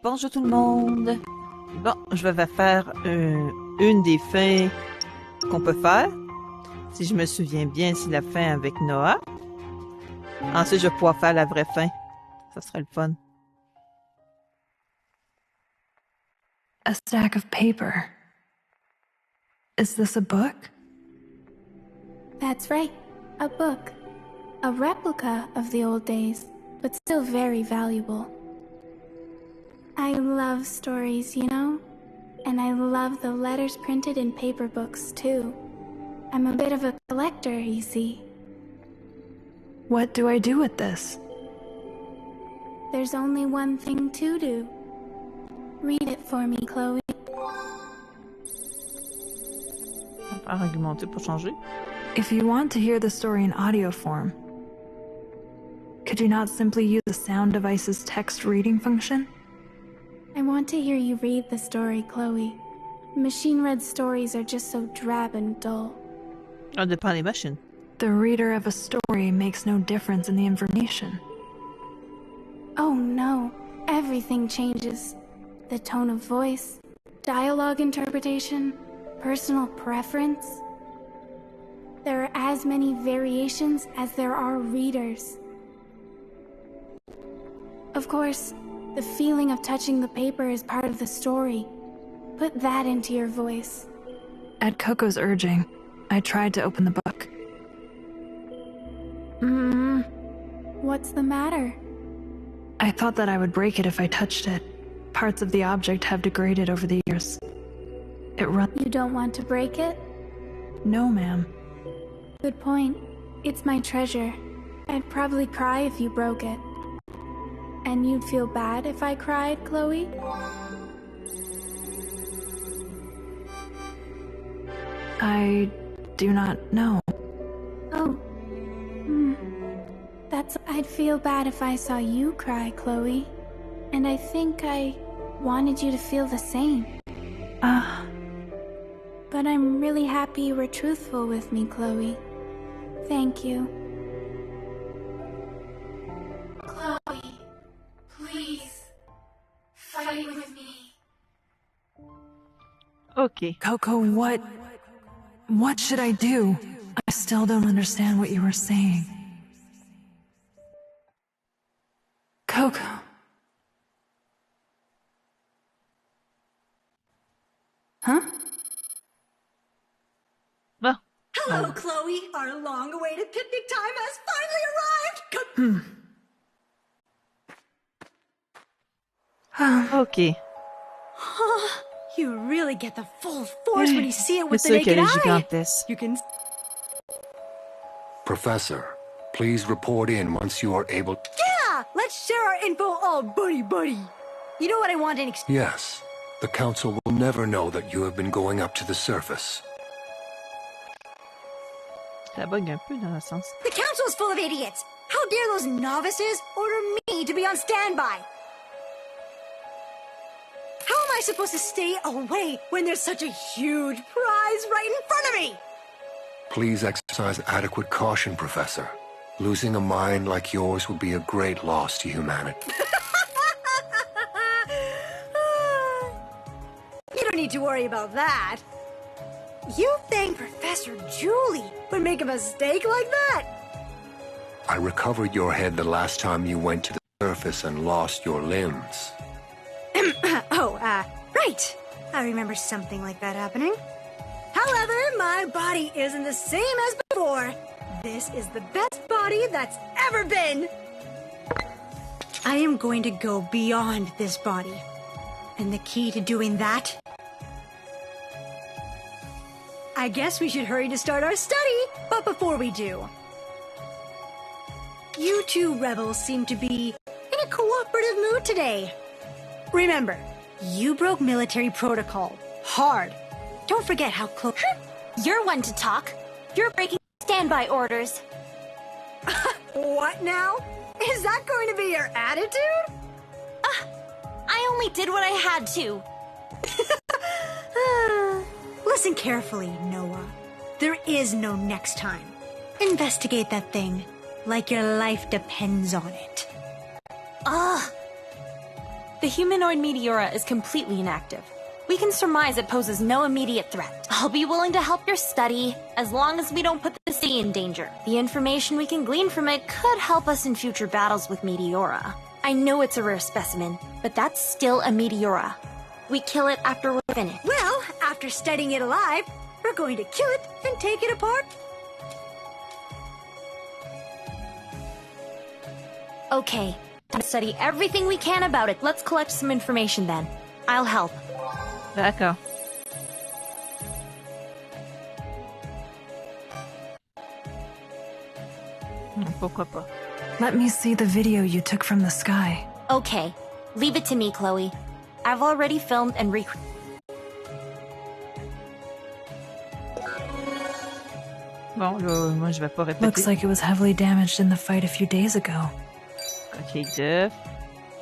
Bonjour tout le monde. Bon, je vais faire une des fins qu'on peut faire. Si je me souviens bien, c'est la fin avec Noah. Ensuite, je vais pouvoir faire la vraie fin. Ça serait le fun. A stack of paper. Is this a book? That's right, a book. A replica of the old days, but still very valuable. I love stories, you know? And I love the letters printed in paper books, too. I'm a bit of a collector, you see. What do I do with this? There's only one thing to do. Read it for me, Chloe. On va argumenter pour changer. If you want to hear the story in audio form, could you not simply use the sound device's text reading function? I want to hear you read the story, Chloe. Machine-read stories are just so drab and dull. Ça dépend des machines. The reader of a story makes no difference in the information. Oh no, everything changes. The tone of voice, dialogue interpretation, personal preference. There are as many variations as there are readers. Of course, the feeling of touching the paper is part of the story. Put that into your voice. At Coco's urging, I tried to open the book. What's the matter? I thought that I would break it if I touched it. Parts of the object have degraded over the years. It runs. You don't want to break it? No, ma'am. Good point. It's my treasure. I'd probably cry if you broke it. And you'd feel bad if I cried, Chloe? I do not know. Oh. I'd feel bad if I saw you cry, Chloe. And I think I wanted you to feel the same. But I'm really happy you were truthful with me, Chloe. Thank you. Chloe, please, fight with me. OK. Coco, what should I do? I still don't understand what you were saying. Coco. Huh? Bon. Hello, Chloe. Our long-awaited picnic time has finally arrived. OK. You really get the full force when you see it with the C'est sûr qu'elle naked est eye. gigantesque. You can. Professor, please report in once you are able. Yeah, let's share our info all buddy. You know what I want in Yes. The Council will never know that you have been going up to the surface. Ça bug un peu dans le sens. The Council is full of idiots. How dare those novices order me to be on standby? How am I supposed to stay away when there's such a huge prize right in front of me? Please exercise adequate caution, Professor. Losing a mind like yours would be a great loss to humanity. You don't need to worry about that. You think Professor Julie would make a mistake like that? I recovered your head the last time you went to the surface and lost your limbs. Right. I remember something like that happening. However, my body isn't the same as before. This is the best body that's ever been. I am going to go beyond this body. And the key to doing that? I guess we should hurry to start our study. But before we do, you two rebels seem to be in a cooperative mood today. Remember, you broke military protocol hard. Don't forget how close. You're one to talk. You're breaking standby orders. What now? Is that going to be your attitude? I only did what I had to. Listen carefully, Noah. There is no next time. Investigate that thing like your life depends on it. The humanoid Meteora is completely inactive. We can surmise it poses no immediate threat. I'll be willing to help your study, as long as we don't put the city in danger. The information we can glean from it could help us in future battles with Meteora. I know it's a rare specimen, but that's still a Meteora. We kill it after we're finished. Well, after studying it alive, we're going to kill it and take it apart. Okay, time to study everything we can about it. Let's collect some information then. I'll help. D'accord. Pourquoi pas? Let me see the video you took from the sky. Okay, leave it to me, Chloe. I've already filmed and recreated. Bon, là, moi, je vais pas répéter. Looks like it was heavily damaged in the fight a few days ago. Coquille d'œuf.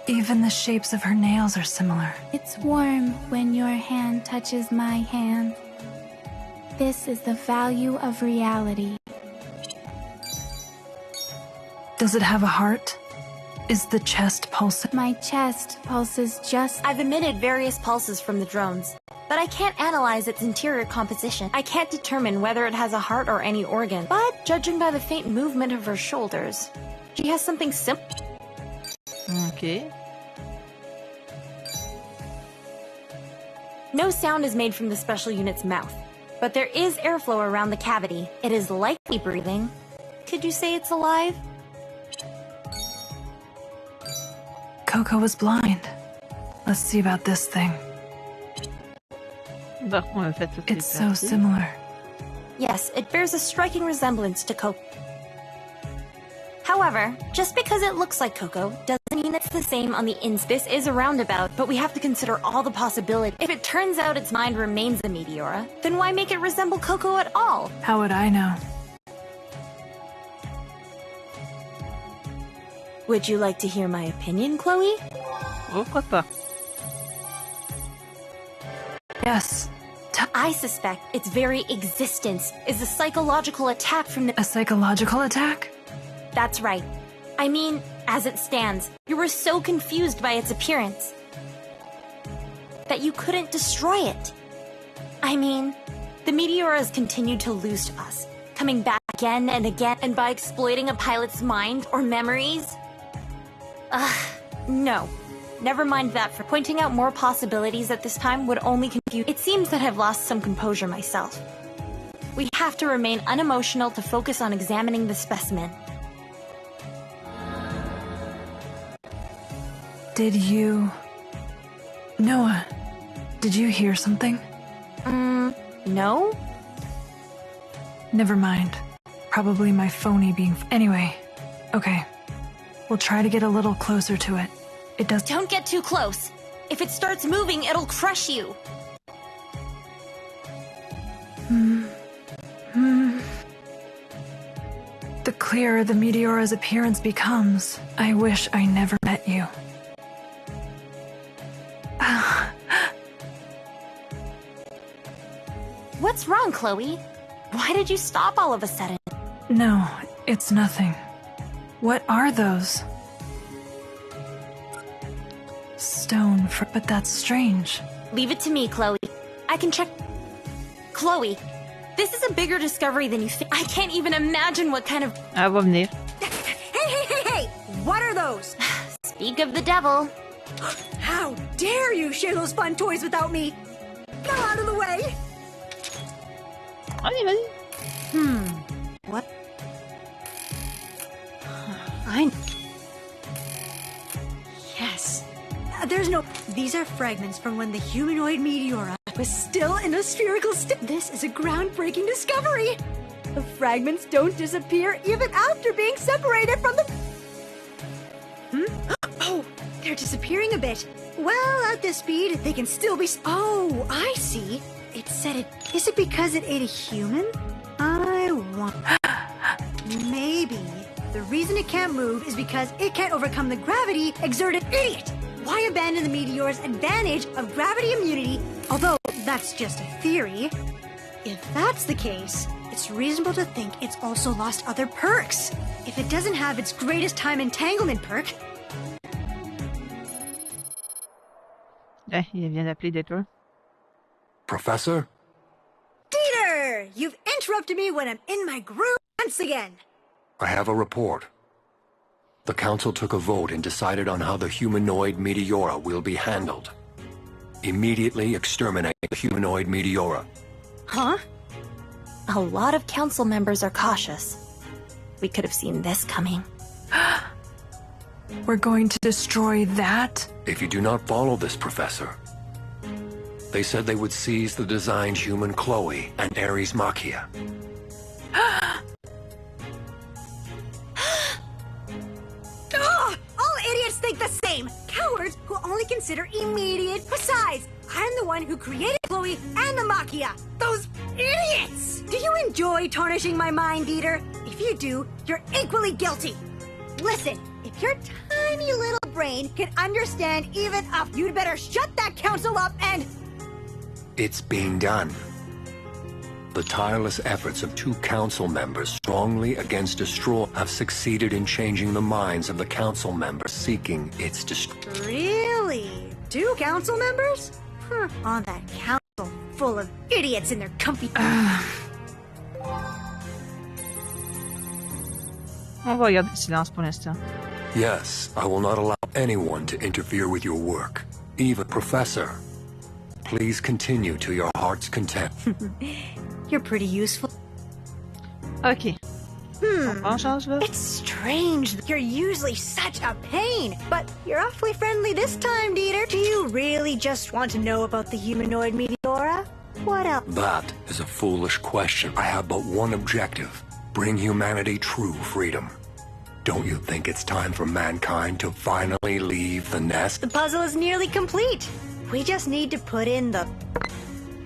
Even the shapes of her nails are similar. It's warm when your hand touches my hand. This is the value of reality. Does it have a heart? Is the chest pulsing? My chest pulses just... I've emitted various pulses from the drones, but I can't analyze its interior composition. I can't determine whether it has a heart or any organ, but judging by the faint movement of her shoulders, she has something simple. Okay. No sound is made from the special unit's mouth, but there is airflow around the cavity. It is likely breathing. Could you say it's alive? Coco was blind. Let's see about this thing. Bon, on a fait toutes les It's so parties. similar. Yes, it bears a striking resemblance to Coco. However, just because it looks like Coco doesn't mean it's the same on the inside. This is a roundabout, but we have to consider all the possibilities. If it turns out its mind remains a Meteora, then why make it resemble Coco at all? How would I know? Would you like to hear my opinion, Chloe? Pourquoi pas? Yes. I suspect its very existence is a psychological attack from the... A psychological attack? That's right. I mean, as it stands, you were so confused by its appearance that you couldn't destroy it. I mean, the Meteoras continued to lose to us, coming back again and again, and by exploiting a pilot's mind or memories. No. Never mind that. For pointing out more possibilities at this time would only confuse. It seems that I've lost some composure myself. We have to remain unemotional to focus on examining the specimen. Did you... Noah, did you hear something? No? Never mind. Probably my phony being... Anyway, okay. We'll try to get a little closer to it. It does... Don't get too close. If it starts moving, it'll crush you. The clearer the Meteora's appearance becomes, I wish I never met you. What's wrong, Chloe? Why did you stop all of a sudden? No, it's nothing. What are those? Stone for... But that's strange. Leave it to me, Chloe. I can check... Chloe, this is a bigger discovery than you think. I can't even imagine what kind of... Elle va venir. Hey! What are those? Speak of the devil. How dare you share those fun toys without me? Go out of the way! Allez, vas-y. What? Yes. There's no... These are fragments from when the humanoid Meteora was still in a spherical state. This is a groundbreaking discovery. The fragments don't disappear even after being separated from the... Oh, they're disappearing a bit. Well, at this speed, they can still be... Oh, I see. It said it... Is it because it ate a human? I want... Maybe the reason it can't move is because it can't overcome the gravity exerted... Idiot! Why abandon the Meteor's advantage of gravity immunity? Although, that's just a theory. If that's the case, it's reasonable to think it's also lost other perks. If it doesn't have its greatest time entanglement perk... Eh, il vient d'appeler Détour. Professor? Dieter! You've interrupted me when I'm in my groove once again. I have a report. The Council took a vote and decided on how the humanoid Meteora will be handled. Immediately exterminate the humanoid Meteora. Huh? A lot of council members are cautious. We could have seen this coming. We're going to destroy that? If you do not follow this, Professor. They said they would seize the designed human Chloe and Ares Machia. All idiots think the same. Cowards who only consider immediate. Besides, I'm the one who created Chloe and the Machia. Those idiots! Do you enjoy tarnishing my mind, Dieter? If you do, you're equally guilty. Listen, if your tiny little brain can understand even up, you'd better shut that council up and... It's being done. The tireless efforts of 2 council members strongly against destroy have succeeded in changing the minds of the council members seeking its destruction. Really? 2 council members? Huh, on that council full of idiots in their comfy... On va garder le silence pour l'instant. Yes, I will not allow anyone to interfere with your work. Even Professor. Please continue to your heart's content. You're pretty useful. Ok. On change là? It's strange. You're usually such a pain, but you're awfully friendly this time, Dieter. Do you really just want to know about the humanoid Meteora? What else? That is a foolish question. I have but one objective. Bring humanity true freedom. Don't you think it's time for mankind to finally leave the nest? The puzzle is nearly complete. We just need to put in the...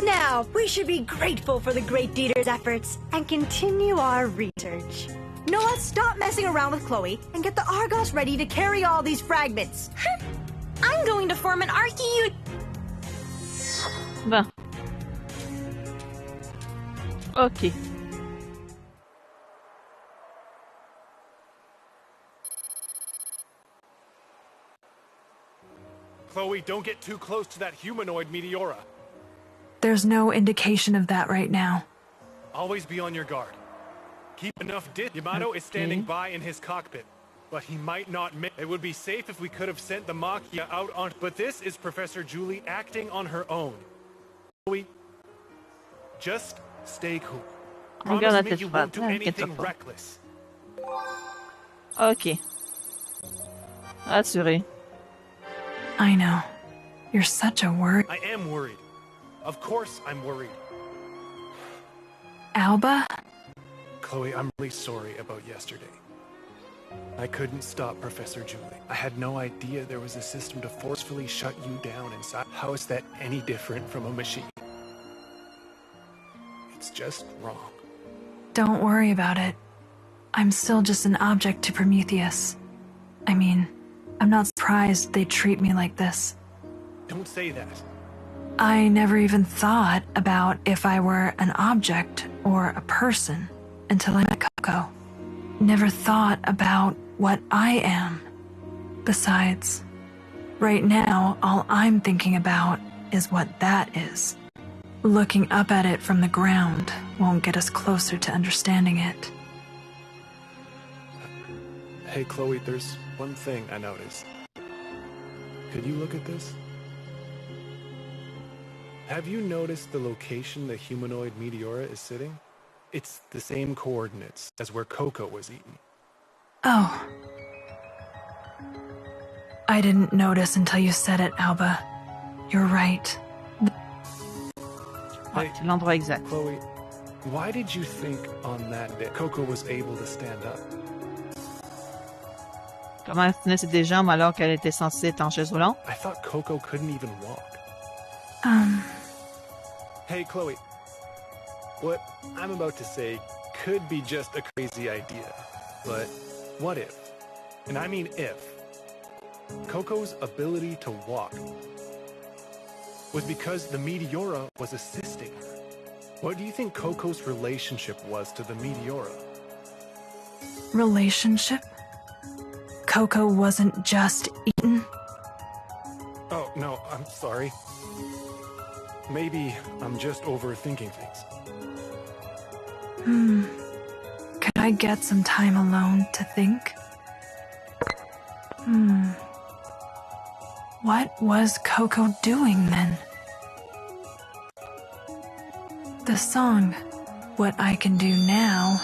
Now, we should be grateful for the great Dieter's efforts and continue our research. Noah, stop messing around with Chloe and get the Argos ready to carry all these fragments. I'm going to form an archaeut. Bon. Ok. Chloe, don't get too close to that humanoid Meteora. There's no indication of that right now. Always be on your guard. Keep enough Yamato is standing by in his cockpit, but he might not It would be safe if we could have sent the Machia out on... But this is Professor Julie acting on her own. Chloe, just stay cool. Regarde la Promise me tête you froide, won't do t'inquiète anything pas. reckless. Ok. Rassuré. I know. You're such a worry. I am worried. Of course I'm worried. Alba? Chloe, I'm really sorry about yesterday. I couldn't stop Professor Julie. I had no idea there was a system to forcefully shut you down inside. How is that any different from a machine? It's just wrong. Don't worry about it. I'm still just an object to Prometheus. I mean, I'm not surprised they treat me like this. Don't say that. I never even thought about if I were an object or a person until I met Coco. Never thought about what I am. Besides, right now, all I'm thinking about is what that is. Looking up at it from the ground won't get us closer to understanding it. Hey, Chloe, there's one thing I noticed. Could you look at this? Have you noticed the location the humanoid Meteora is sitting? It's the same coordinates as where Coco was eaten. Oh. I didn't notice until you said it, Alba. You're right. Ouais, c'est l'endroit exact. Chloe, why did you think on that day Coco was able to stand up? Comment elle tenait ses jambes alors qu'elle était censée être en chaise roulante? I thought Coco couldn't even walk. Hey, Chloe. What I'm about to say could be just a crazy idea, but what if, and I mean if, Coco's ability to walk was because the Meteora was assisting her? What do you think Coco's relationship was to the Meteora? Relationship? Coco wasn't just eaten? Oh, no, I'm sorry. Maybe I'm just overthinking things. Could I get some time alone to think? What was Coco doing then? The song, What I Can Do Now.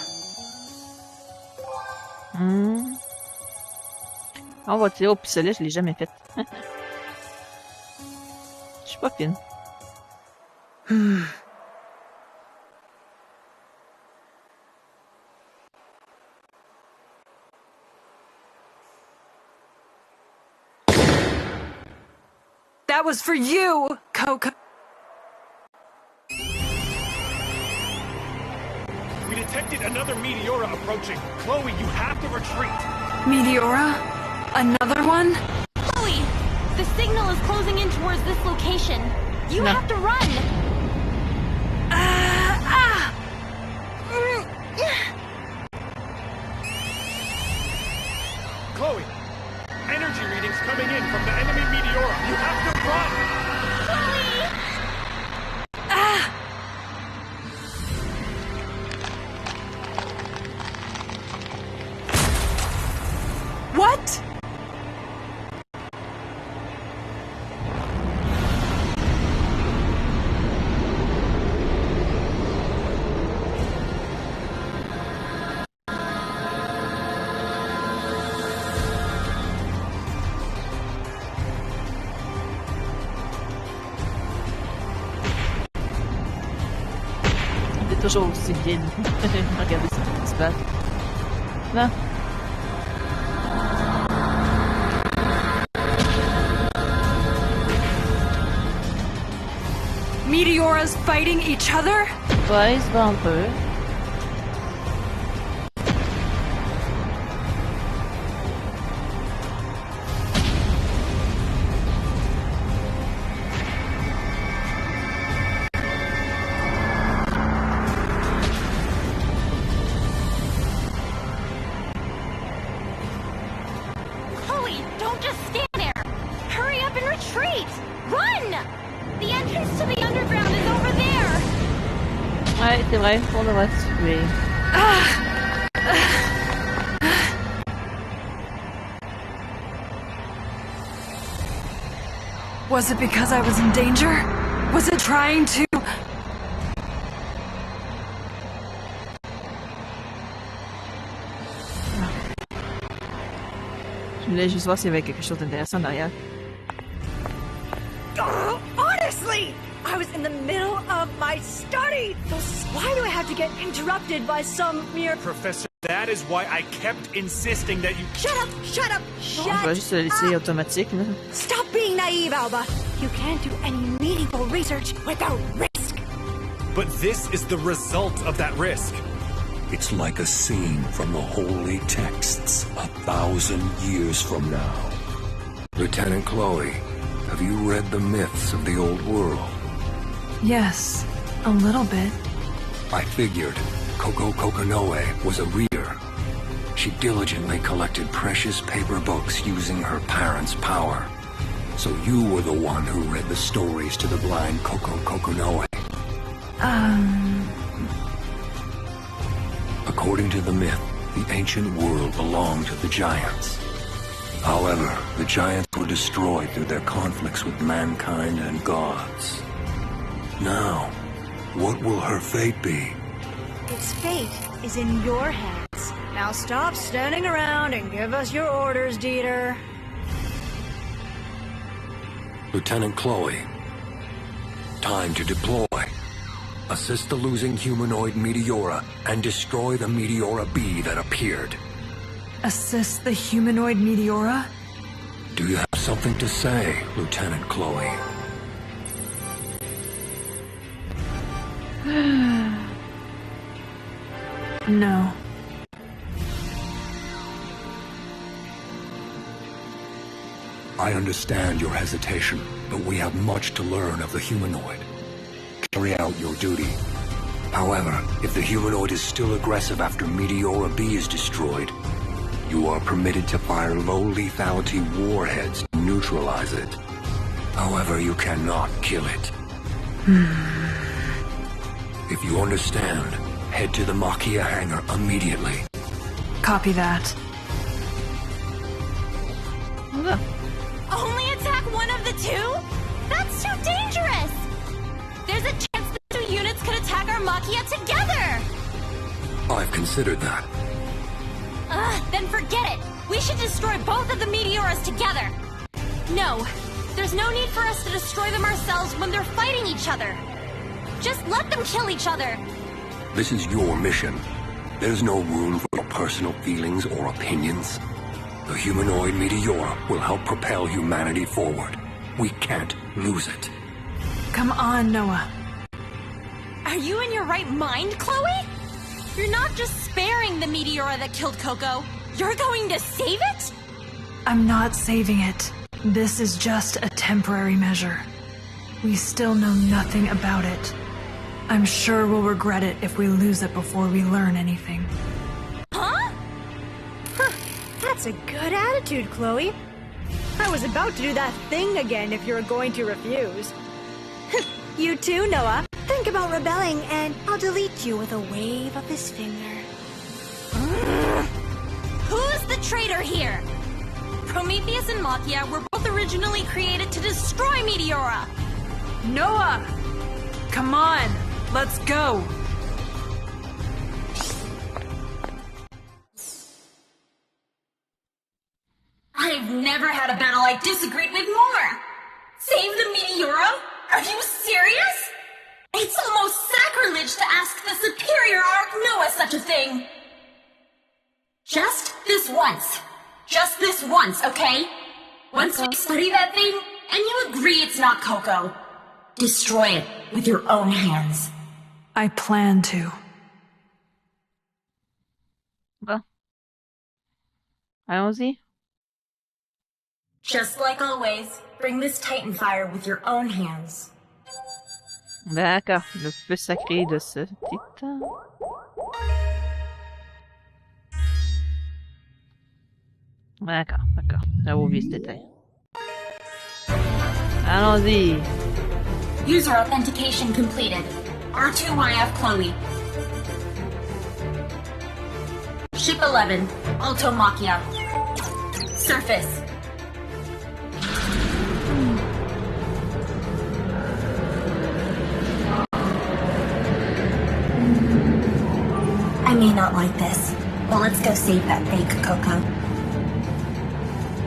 On va tirer au pistolet, je l'ai jamais fait. Je suis pas fine. That was for you, Coco. We detected another Meteora approaching. Chloe, you have to retreat. Meteora? Another one? Chloe, the signal is closing in towards this location. You have to run. Chloe, energy readings coming in from the enemy Meteora. You have to run. What? C'est toujours aussi bien. Regardez ça qui se passe. Non. Meteoras fighting each other? Ouais, il se bat un peu. Chloe, don't just stand there. Hurry up and retreat. Run! The entrance to the underground is over there. Ouais, c'est vrai, on devrait se tuer. Was it because I was in danger? Was it trying to... Je voulais juste voir s'il y avait quelque chose d'intéressant derrière. Honestly, I was in the middle of my study. Why do I have to get interrupted by some mere... Professor, that is why I kept insisting that you... Shut up! Shut up! On va Shut juste le laisser up! automatique, là. Stop being naive, Alba. You can't do any meaningful research without risk. But this is the result of that risk. It's like a scene from the holy texts 1,000 years from now. Lieutenant Chloe, have you read the myths of the old world? Yes, a little bit. I figured Coco Coconoe was a reader. She diligently collected precious paper books using her parents' power. So you were the one who read the stories to the blind Coco Coconoe. According to the myth, the ancient world belonged to the giants. However, the giants were destroyed through their conflicts with mankind and gods. Now, what will her fate be? Its fate is in your hands. Now stop standing around and give us your orders, Dieter. Lieutenant Chloe, time to deploy. Assist the losing humanoid Meteora and destroy the Meteora B that appeared. Assist the humanoid Meteora? Do you have something to say, Lieutenant Chloe? No. I understand your hesitation, but we have much to learn of the humanoid. Carry out your duty. However, if the humanoid is still aggressive after Meteora B is destroyed, you are permitted to fire low lethality warheads to neutralize it. However, you cannot kill it. If you understand, head to the Makia hangar immediately. Copy that. Only attack one of the two? That's too dangerous! There's a chance the two units could attack our Makia together! I've considered that. Then forget it! We should destroy both of the Meteoras together! No, there's no need for us to destroy them ourselves when they're fighting each other. Just let them kill each other! This is your mission. There's no room for your personal feelings or opinions. The humanoid Meteora will help propel humanity forward. We can't lose it. Come on, Noah. Are you in your right mind, Chloe? You're not just sparing the Meteora that killed Coco. You're going to save it? I'm not saving it. This is just a temporary measure. We still know nothing about it. I'm sure we'll regret it if we lose it before we learn anything. Huh? That's a good attitude, Chloe. I was about to do that thing again if you were going to refuse. You too, Noah. Think about rebelling and I'll delete you with a wave of his finger. Who's the traitor here? Prometheus and Makia were both originally created to destroy Meteora. Noah! Come on, let's go! I've never had a battle I disagreed with more! Save the Meteora? Are you serious? It's almost sacrilege to ask the superior Ark Noah such a thing! Just this once. Just this once, okay? Once we study that thing, and you agree it's not Coco, destroy it with your own hands. I plan to. Bon. Allons-y. Just like always, bring this Titan fire with your own hands. D'accord. Le feu sacré de ce titan. D'accord, d'accord. J'avais oublié ce détail. Allons-y. User authentication completed. R2YF Chloe. Ship 11, Alto Makia. Surface. I may not like this, but let's go save that fake Coco.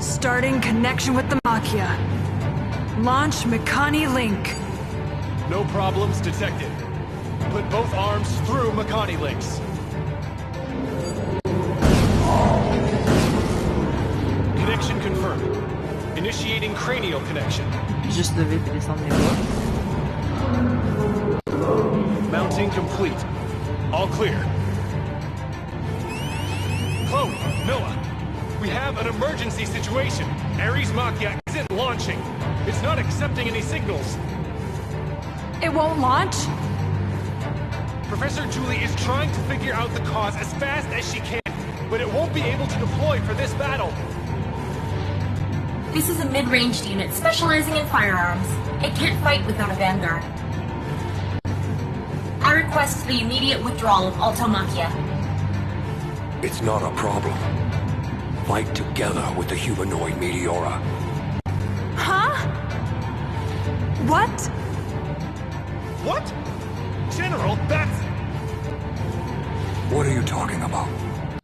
Starting connection with the Makia. Launch Makani Link. No problems detected. Put both arms through Makani links. Connection confirmed. Initiating cranial connection. Juste lever puis descendre les bras. Mounting complete. All clear. Chloe, Noah, we have an emergency situation. Ares Makia isn't launching. It's not accepting any signals. It won't launch? Professor Julie is trying to figure out the cause as fast as she can, but it won't be able to deploy for this battle. This is a mid-ranged unit specializing in firearms. It can't fight without a vanguard. I request the immediate withdrawal of Alto Makia. It's not a problem. Fight together with the humanoid Meteora. Huh? What? What? General, that's... What are you talking about?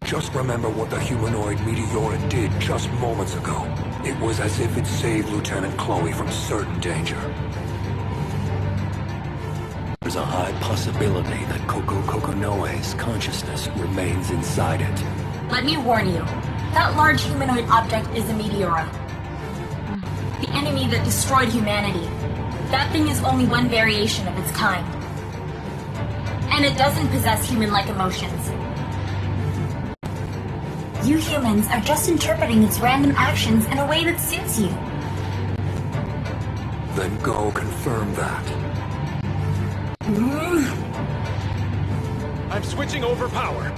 Just remember what the humanoid Meteora did just moments ago. It was as if it saved Lieutenant Chloe from certain danger. There's a high possibility that Coconoe's consciousness remains inside it. Let me warn you, that large humanoid object is a Meteora. The enemy that destroyed humanity. That thing is only one variation of its kind. And it doesn't possess human-like emotions. You humans are just interpreting its random actions in a way that suits you. Then go confirm that. I'm switching over power.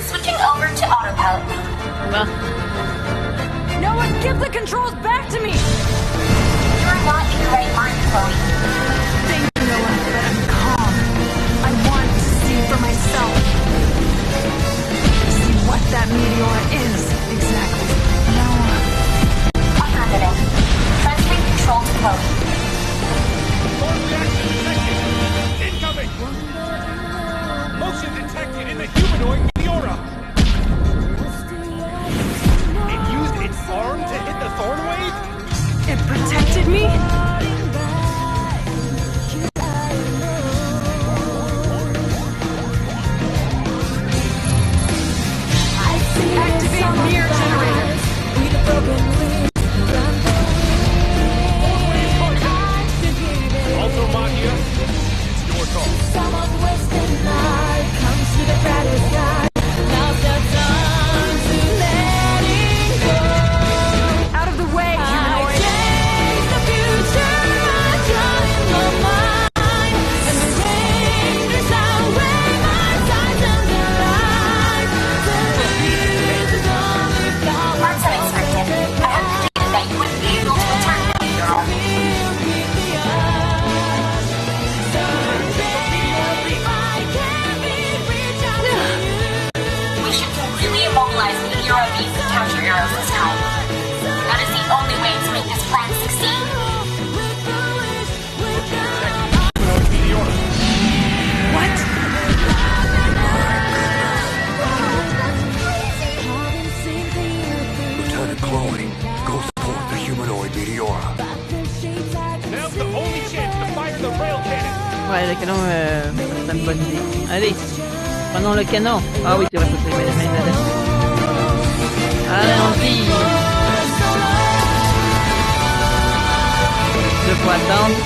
Switching over to autopilot. canon, c'est une bonne idée. Allez, prenons le canon. Ah oui, tu vas faut que je mette les mains là-dessus. Allons-y. Je peux attendre.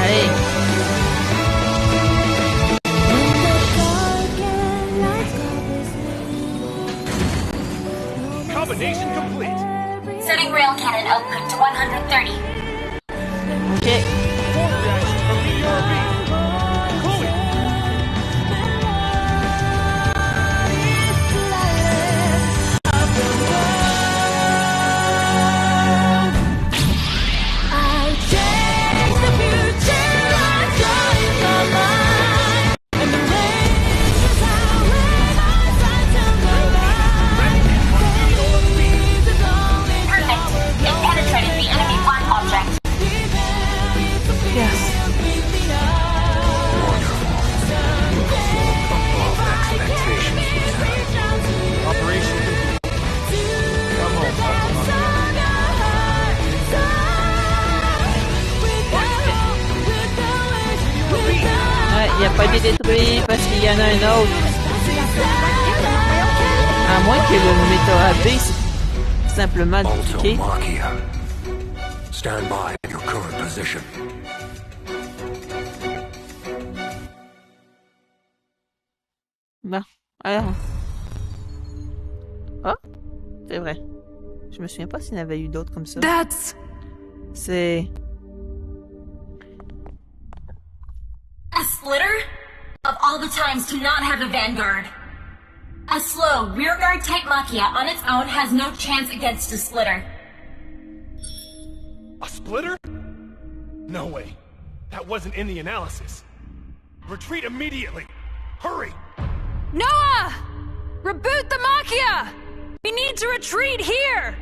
Allez. Combination complete. Setting rail cannon output to 130. Ok. Forward reaction from BRB. Chloe. Il n'a pas été détruit parce qu'il y en a un autre. À moins que le méta AB c'est simplement dupliqué. Stand by at your current position. Bon, alors. Oh, c'est vrai. Je me souviens pas s'il y en avait eu d'autres comme ça. C'est... A splitter? Of all the times to not have a vanguard. A slow, rearguard type Machia on its own has no chance against a splitter. A splitter? No way. That wasn't in the analysis. Retreat immediately. Hurry! Noah! Reboot the Machia! We need to retreat here!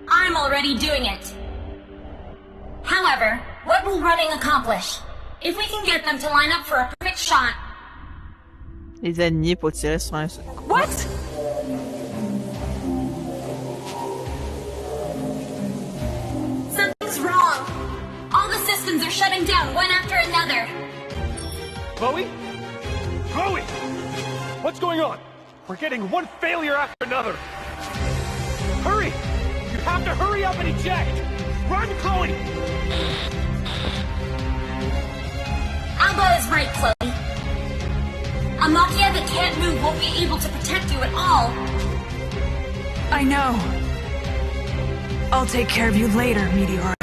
I'm already doing it. However, what will running accomplish? If we can get them to line up for a perfect shot... Les ennemis pour tirer sur un... What? Something's wrong. All the systems are shutting down one after another. Chloe? Chloe! What's going on? We're getting one failure after another. Hurry! You have to hurry up and eject! Run, Chloe! Alba is right, Chloe. A Machia that can't move won't be able to protect you at all. I know. I'll take care of you later, Meteora.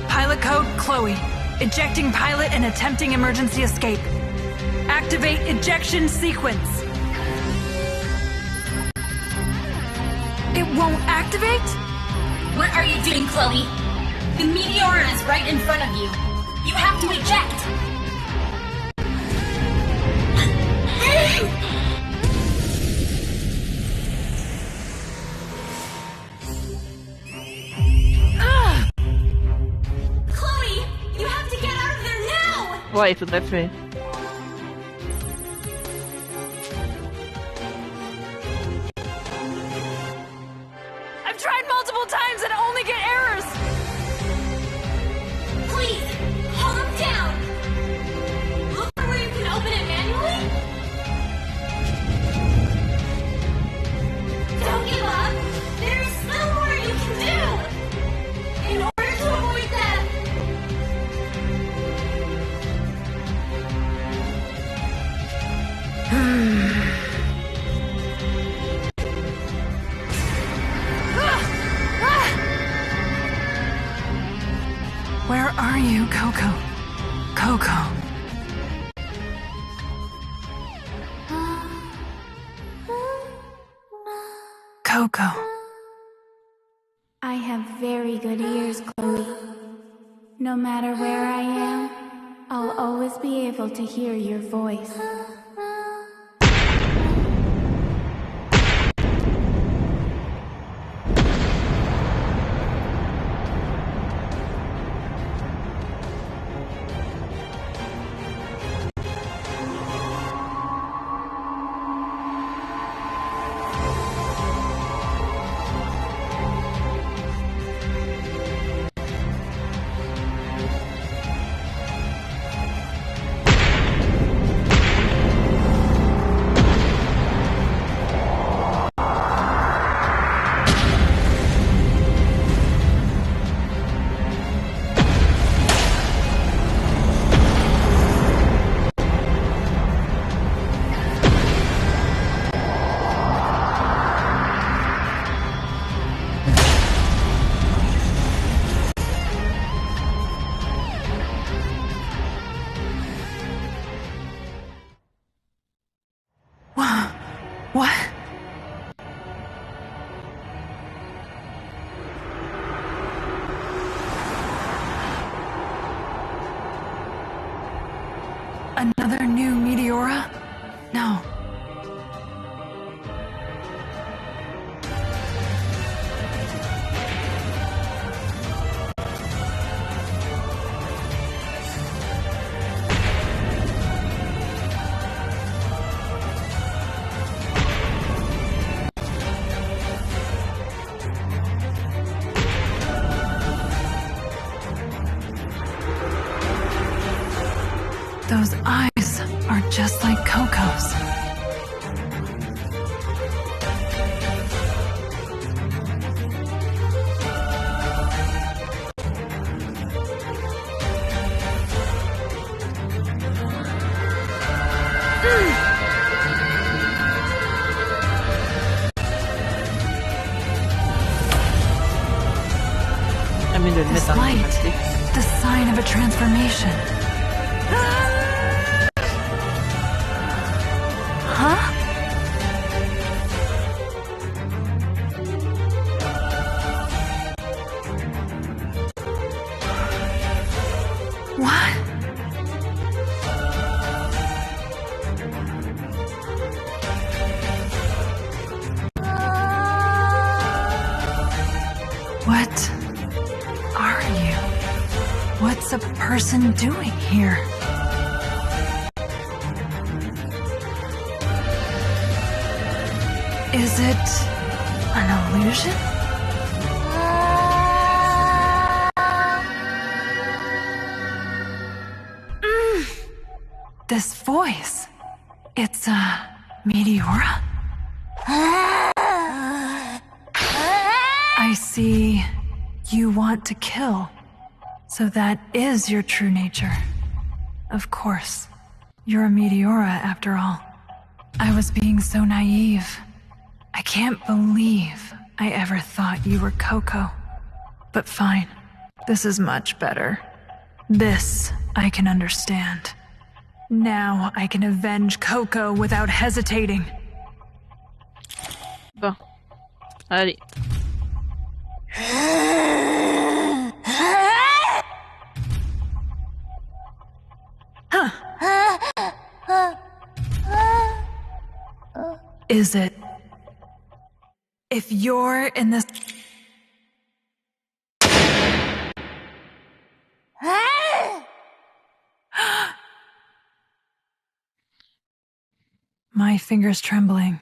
Pilot code, Chloe. Ejecting pilot and attempting emergency escape. Activate ejection sequence. It won't activate? What are you doing, Chloe? The Meteora is right in front of you. You have to eject. Chloe, you have to get out of there now! Ouais, il faudrait faire. I've tried multiple times and only get errors! Please, hold them down! Look for where you can open it manually? Don't give up! There is still more you can do! In order to avoid that... Where are you, Coco? Coco. Coco. I have very good ears, Chloe. No matter where I am, I'll always be able to hear your voice. mieux de le This mettre en light, automatique. the sign of a transformation. Huh? What? What are you? What's a person doing here? Is it an illusion? This voice, it's a Meteora? I see you want to kill, so that is your true nature. Of course, you're a Meteora after all. I was being so naive. I can't believe I ever thought you were Coco. But fine, this is much better. This I can understand. Now I can avenge Coco without hesitating. Bon. Allez. Is it? If you're in this... My fingers trembling,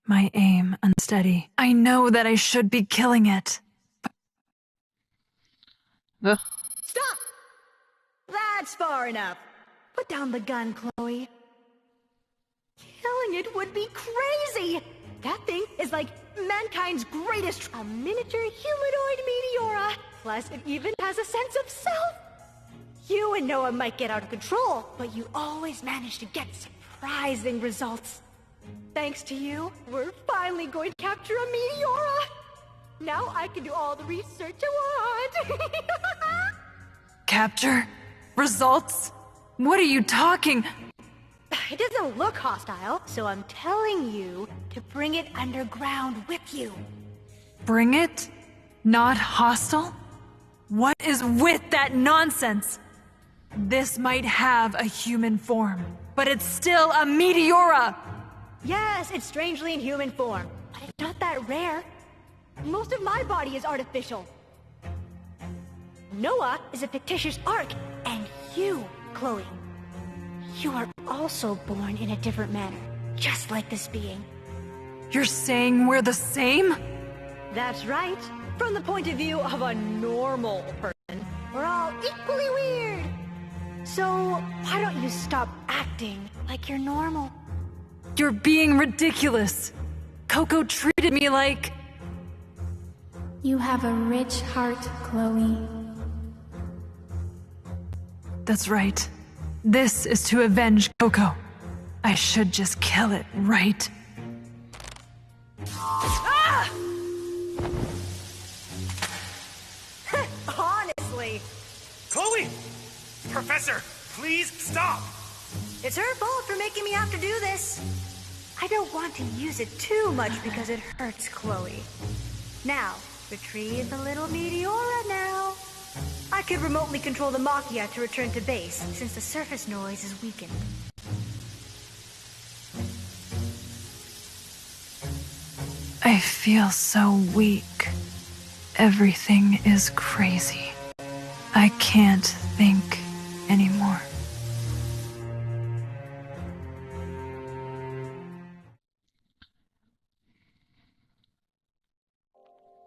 my aim unsteady. I know that I should be killing it. Bon. Stop! That's far enough. Put down the gun, Chloe. Killing it would be crazy! That thing is like mankind's greatest, a miniature humanoid meteora. Plus, it even has a sense of self. You and Noah might get out of control, but you always manage to get surprising results. Thanks to you, we're finally going to capture a meteora. Now I can do all the research I want. Capture? Results? What are you talking? It doesn't look hostile, so I'm telling you to bring it underground with you. Bring it? Not hostile? What is with that nonsense? This might have a human form, but it's still a Meteora! Yes, it's strangely in human form, but it's not that rare. Most of my body is artificial. Noah is a fictitious arc, and you, Chloe, you are also born in a different manner, just like this being. You're saying we're the same? That's right. From the point of view of a normal person, we're all equally weird. So, why don't you stop acting like you're normal? You're being ridiculous. Coco treated me like... You have a rich heart, Chloe. That's right. This is to avenge Coco. I should just kill it, right? Ah! Honestly. Chloe! Professor, please stop! It's her fault for making me have to do this. I don't want to use it too much because it hurts Chloe. Now, retrieve the little Meteora now. I could remotely control the Machia to return to base, since the surface noise is weakened. I feel so weak. Everything is crazy. I can't think anymore.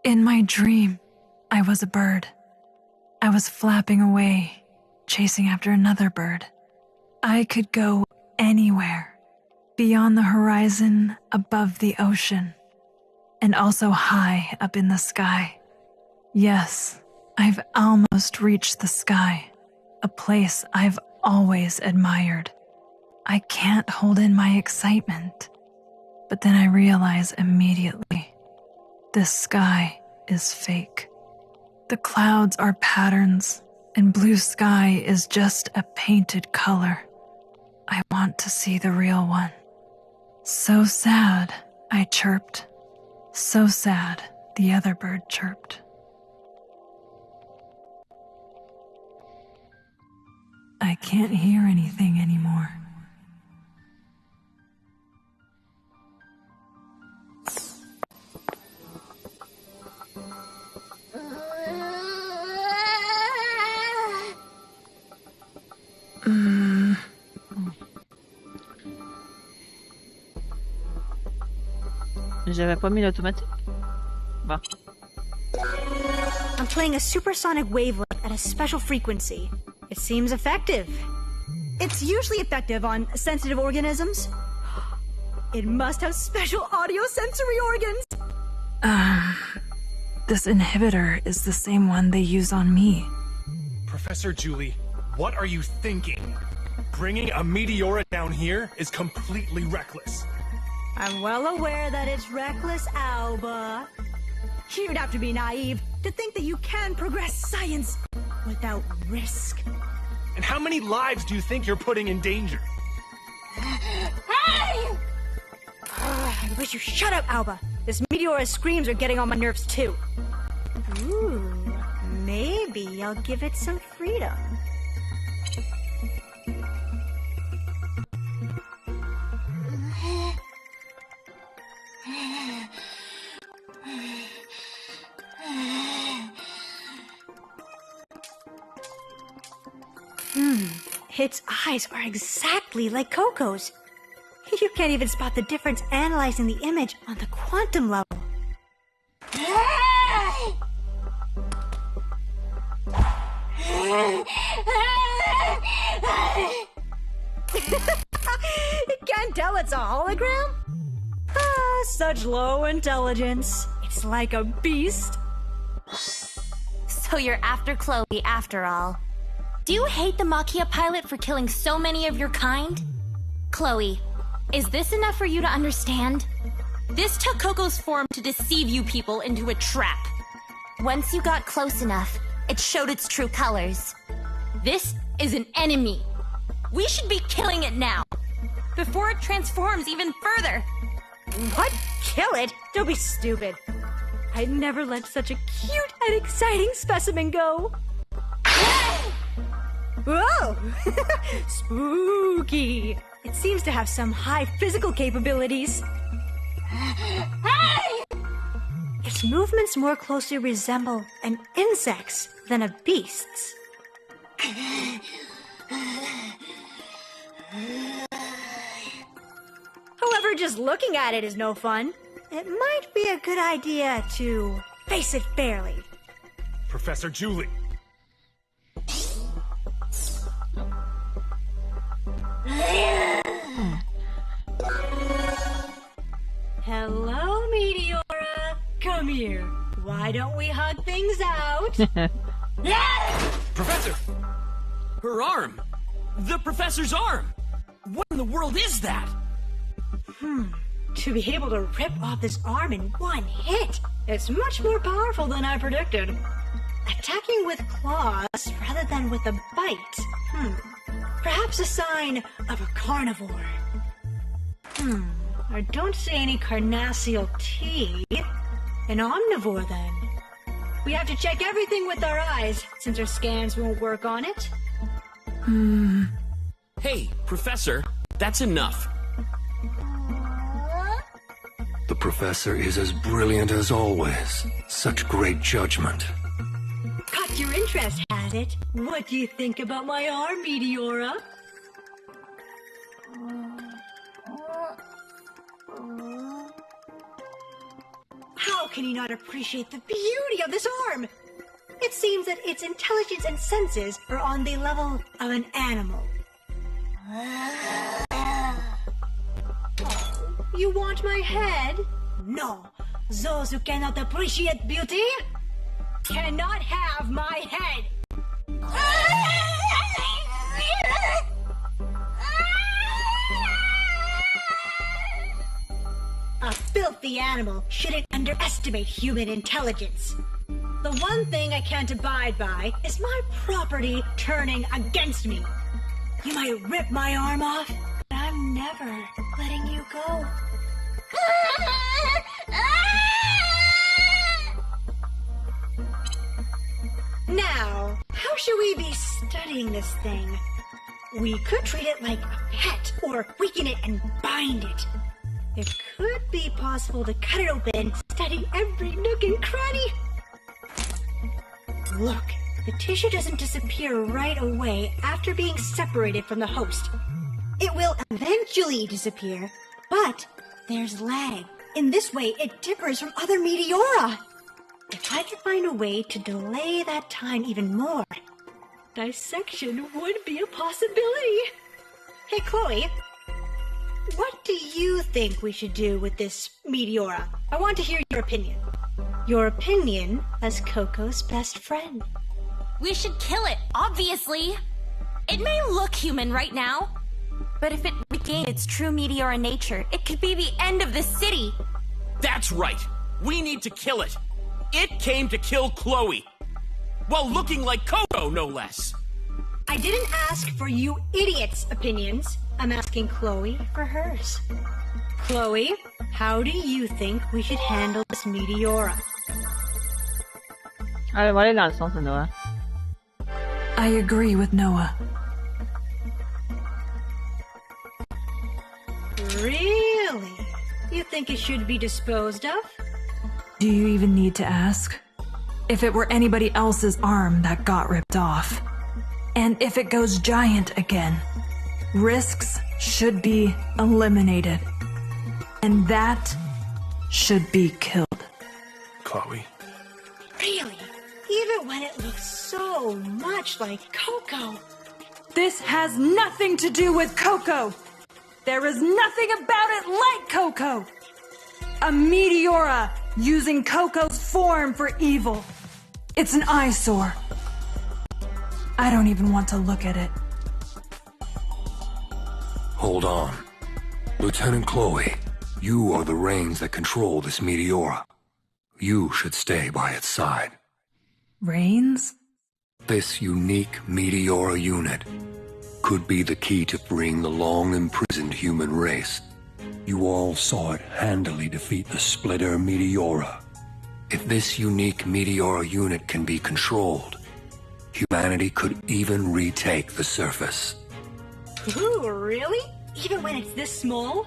In my dream, I was a bird. I was flapping away, chasing after another bird. I could go anywhere, beyond the horizon, above the ocean, and also high up in the sky. Yes, I've almost reached the sky, a place I've always admired. I can't hold in my excitement, but then I realize immediately, this sky is fake. The clouds are patterns, and blue sky is just a painted color. I want to see the real one. So sad, I chirped. So sad, the other bird chirped. I can't hear anything anymore. J'avais pas mis l'automatique. Bon. I'm playing a supersonic wavelength at a special frequency. It seems effective. It's usually effective on sensitive organisms. It must have special audio-sensory organs. This inhibitor is the same one they use on me. Professor Julie, what are you thinking? Bringing a Meteora down here is completely reckless. I'm well aware that it's reckless, Alba. You'd have to be naive to think that you can progress science without risk. And how many lives do you think you're putting in danger? Hey! I wish you shut up, Alba. This Meteora's screams are getting on my nerves too. Ooh, maybe I'll give it some freedom. Its eyes are exactly like Coco's. You can't even spot the difference analyzing the image on the quantum level. You can't tell it's a hologram? Ah, such low intelligence. It's like a beast. So you're after Chloe after all. Do you hate the Maquia pilot for killing so many of your kind? Chloe, is this enough for you to understand? This took Coco's form to deceive you people into a trap. Once you got close enough, it showed its true colors. This is an enemy. We should be killing it now, before it transforms even further. What? Kill it? Don't be stupid. I'd never let such a cute and exciting specimen go. Whoa! Spooky! It seems to have some high physical capabilities. Its movements more closely resemble an insect's than a beast's. However, just looking at it is no fun. It might be a good idea to face it fairly. Professor Julie. Hello, Meteora. Come here. Why don't we hug things out? Professor! Her arm! The professor's arm! What in the world is that? To be able to rip off this arm in one hit, it's much more powerful than I predicted. Attacking with claws rather than with a bite. Perhaps a sign of a carnivore. I don't see any carnassial teeth. An omnivore, then. We have to check everything with our eyes, since our scans won't work on it. Hey, Professor, that's enough. The professor is as brilliant as always. Such great judgment. Caught your interest, has it? What do you think about my arm, Meteora? How can you not appreciate the beauty of this arm? It seems that its intelligence and senses are on the level of an animal. You want my head? No. Those who cannot appreciate beauty cannot have my head. A filthy animal shouldn't underestimate human intelligence. The one thing I can't abide by is my property turning against me. You might rip my arm off, but I'm never letting you go. Now, how should we be studying this thing? We could treat it like a pet, or weaken it and bind it. It could be possible to cut it open, study every nook and cranny. Look, the tissue doesn't disappear right away after being separated from the host. It will eventually disappear, but there's lag. In this way, it differs from other meteora. If I could find a way to delay that time even more, dissection would be a possibility. Hey, Chloe, what do you think we should do with this meteora? I want to hear your opinion. Your opinion as Coco's best friend. We should kill it, obviously. It may look human right now, but if it regained its true meteora nature, it could be the end of this city. That's right. We need to kill it. It came to kill Chloe. While looking like Coco, no less. I didn't ask for you idiots' opinions. I'm asking Chloe for hers. Chloe, how do you think we should handle this meteora? Allez, on va aller dans le sens de Noah. I agree with Noah. Really? You think it should be disposed of? Do you even need to ask? If it were anybody else's arm that got ripped off, and if it goes giant again, risks should be eliminated. And that should be killed. Chloe. Really? Even when it looks so much like Coco? This has nothing to do with Coco! There is nothing about it like Coco! A meteora using Coco's form for evil. It's an eyesore. I don't even want to look at it. Hold on. Lieutenant Chloe, you are the reins that control this meteora. You should stay by its side. Reins? This unique meteora unit could be the key to freeing the long-imprisoned human race. You all saw it handily defeat the Splitter Meteora. If this unique meteora unit can be controlled, humanity could even retake the surface. Ooh, really? Even when it's this small?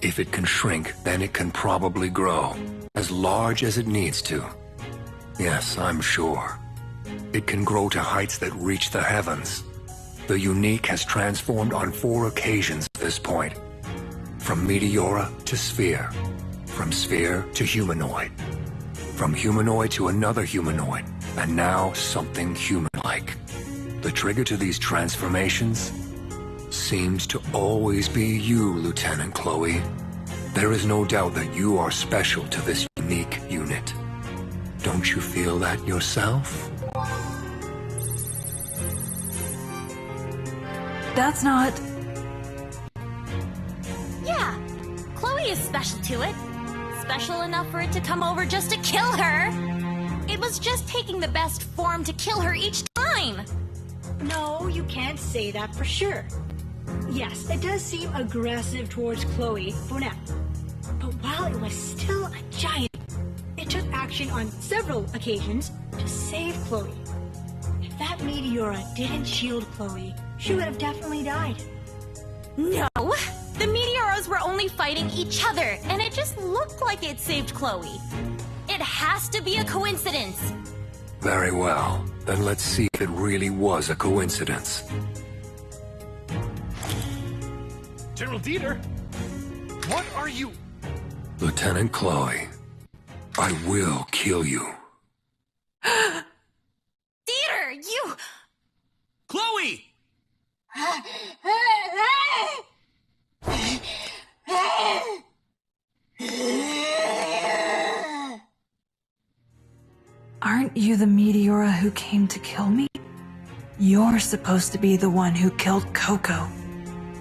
If it can shrink, then it can probably grow, as large as it needs to. Yes, I'm sure. It can grow to heights that reach the heavens. The unique has transformed on 4 occasions at this point. From meteora to sphere. From sphere to humanoid. From humanoid to another humanoid. And now something human-like. The trigger to these transformations seems to always be you, Lieutenant Chloe. There is no doubt that you are special to this unique unit. Don't you feel that yourself? That's not... Yeah, Chloe is special to it. Special enough for it to come over just to kill her. It was just taking the best form to kill her each time. No, you can't say that for sure. Yes, it does seem aggressive towards Chloe for now. But while it was still a giant, it took action on several occasions to save Chloe. If that meteora didn't shield Chloe, she would have definitely died. No, the meteoras were only fighting each other, and it just looked like it saved Chloe. It has to be a coincidence. Very well. Then let's see if it really was a coincidence. General Dieter, what are you? Lieutenant Chloe, I will kill you. Dieter, you... Chloe! Aren't you the meteora who came to kill me? You're supposed to be the one who killed Coco.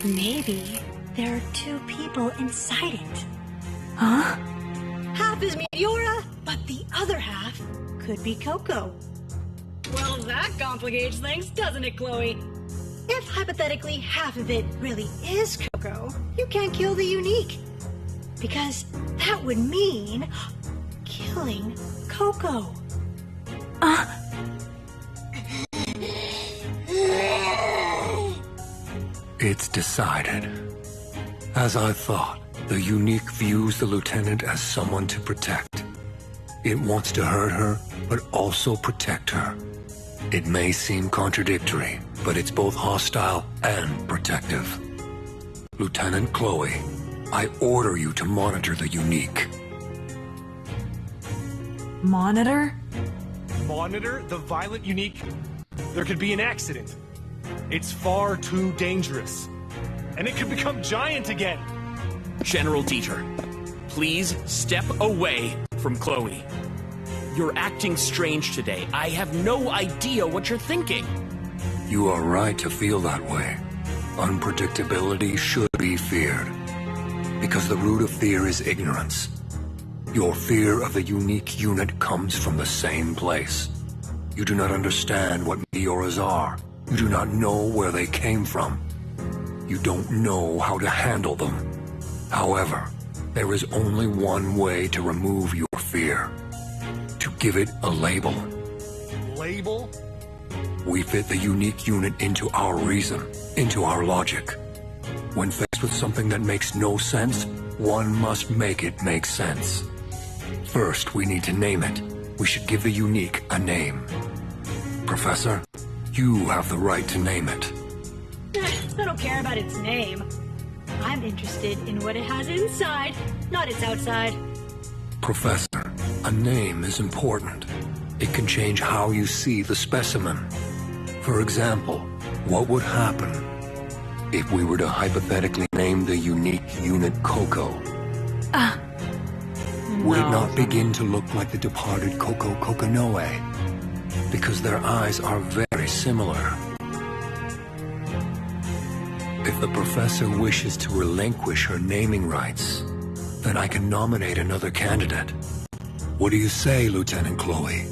Maybe there are 2 people inside it. Huh? Half is meteora, but the other half could be Coco. Well, that complicates things, doesn't it, Chloe? If hypothetically half of it really is Coco, you can't kill the unique. Because that would mean killing Coco. It's decided. As I thought, the unique views the lieutenant as someone to protect. It wants to hurt her, but also protect her. It may seem contradictory, but it's both hostile and protective. Lieutenant Chloe, I order you to monitor the unique. Monitor? Monitor the violent unique? There could be an accident. It's far too dangerous. And it could become giant again. General Dieter, please step away from Chloe. You're acting strange today. I have no idea what you're thinking. You are right to feel that way. Unpredictability should be feared. Because the root of fear is ignorance. Your fear of the unique unit comes from the same place. You do not understand what meteoras are. You do not know where they came from. You don't know how to handle them. However, there is only one way to remove your fear. To give it a label. Label? We fit the unique unit into our reason, into our logic. When faced with something that makes no sense, one must make it make sense. First, we need to name it. We should give the unique a name. Professor, you have the right to name it. I don't care about its name. I'm interested in what it has inside, not its outside. Professor, a name is important. It can change how you see the specimen. For example, what would happen if we were to hypothetically name the unique unit Coco? Would it not begin to look like the departed Coco Coconoe? Because their eyes are very similar. If the professor wishes to relinquish her naming rights, then I can nominate another candidate. What do you say, Lieutenant Chloe?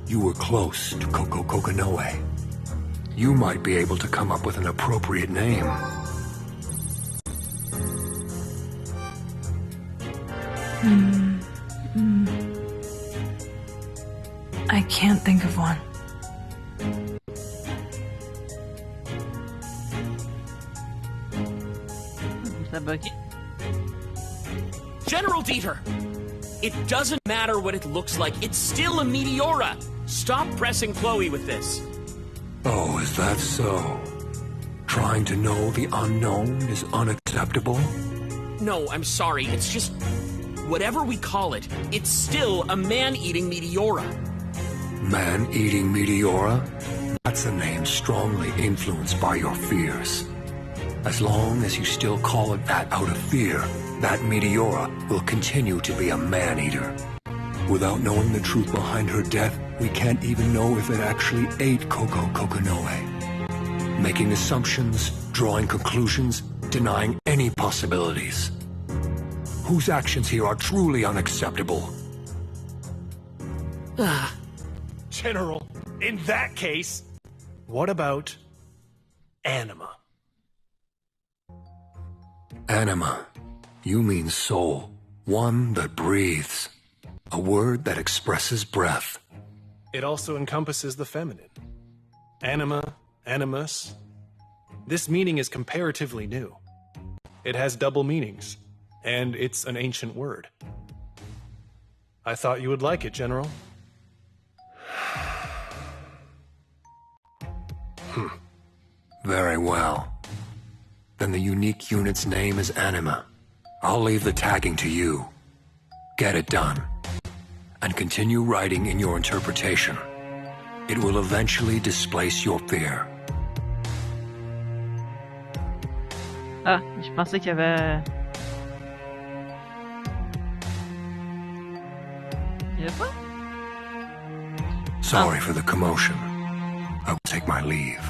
You were close to Coco Coconoe. You might be able to come up with an appropriate name. I can't think of one. General Dieter! It doesn't matter what it looks like, it's still a meteora! Stop pressing Chloe with this. Oh, is that so? Trying to know the unknown is unacceptable? No, I'm sorry, it's just... whatever we call it, it's still a man-eating meteora. Man-eating meteora? That's a name strongly influenced by your fears. As long as you still call it that out of fear, that meteora will continue to be a man-eater. Without knowing the truth behind her death, we can't even know if it actually ate Coco Coconoe. Making assumptions, drawing conclusions, denying any possibilities. Whose actions here are truly unacceptable? General, in that case, what about anima? Anima. You mean soul. One that breathes. A word that expresses breath. It also encompasses the feminine. Anima, animus. This meaning is comparatively new. It has double meanings, and it's an ancient word. I thought you would like it, General. Very well. Then the unique unit's name is Anima. I'll leave the tagging to you. Get it done. And continue writing in your interpretation. It will eventually displace your fear. Ah, je pensais qu'il y avait... Il y avait pas? Sorry for the commotion. I will take my leave.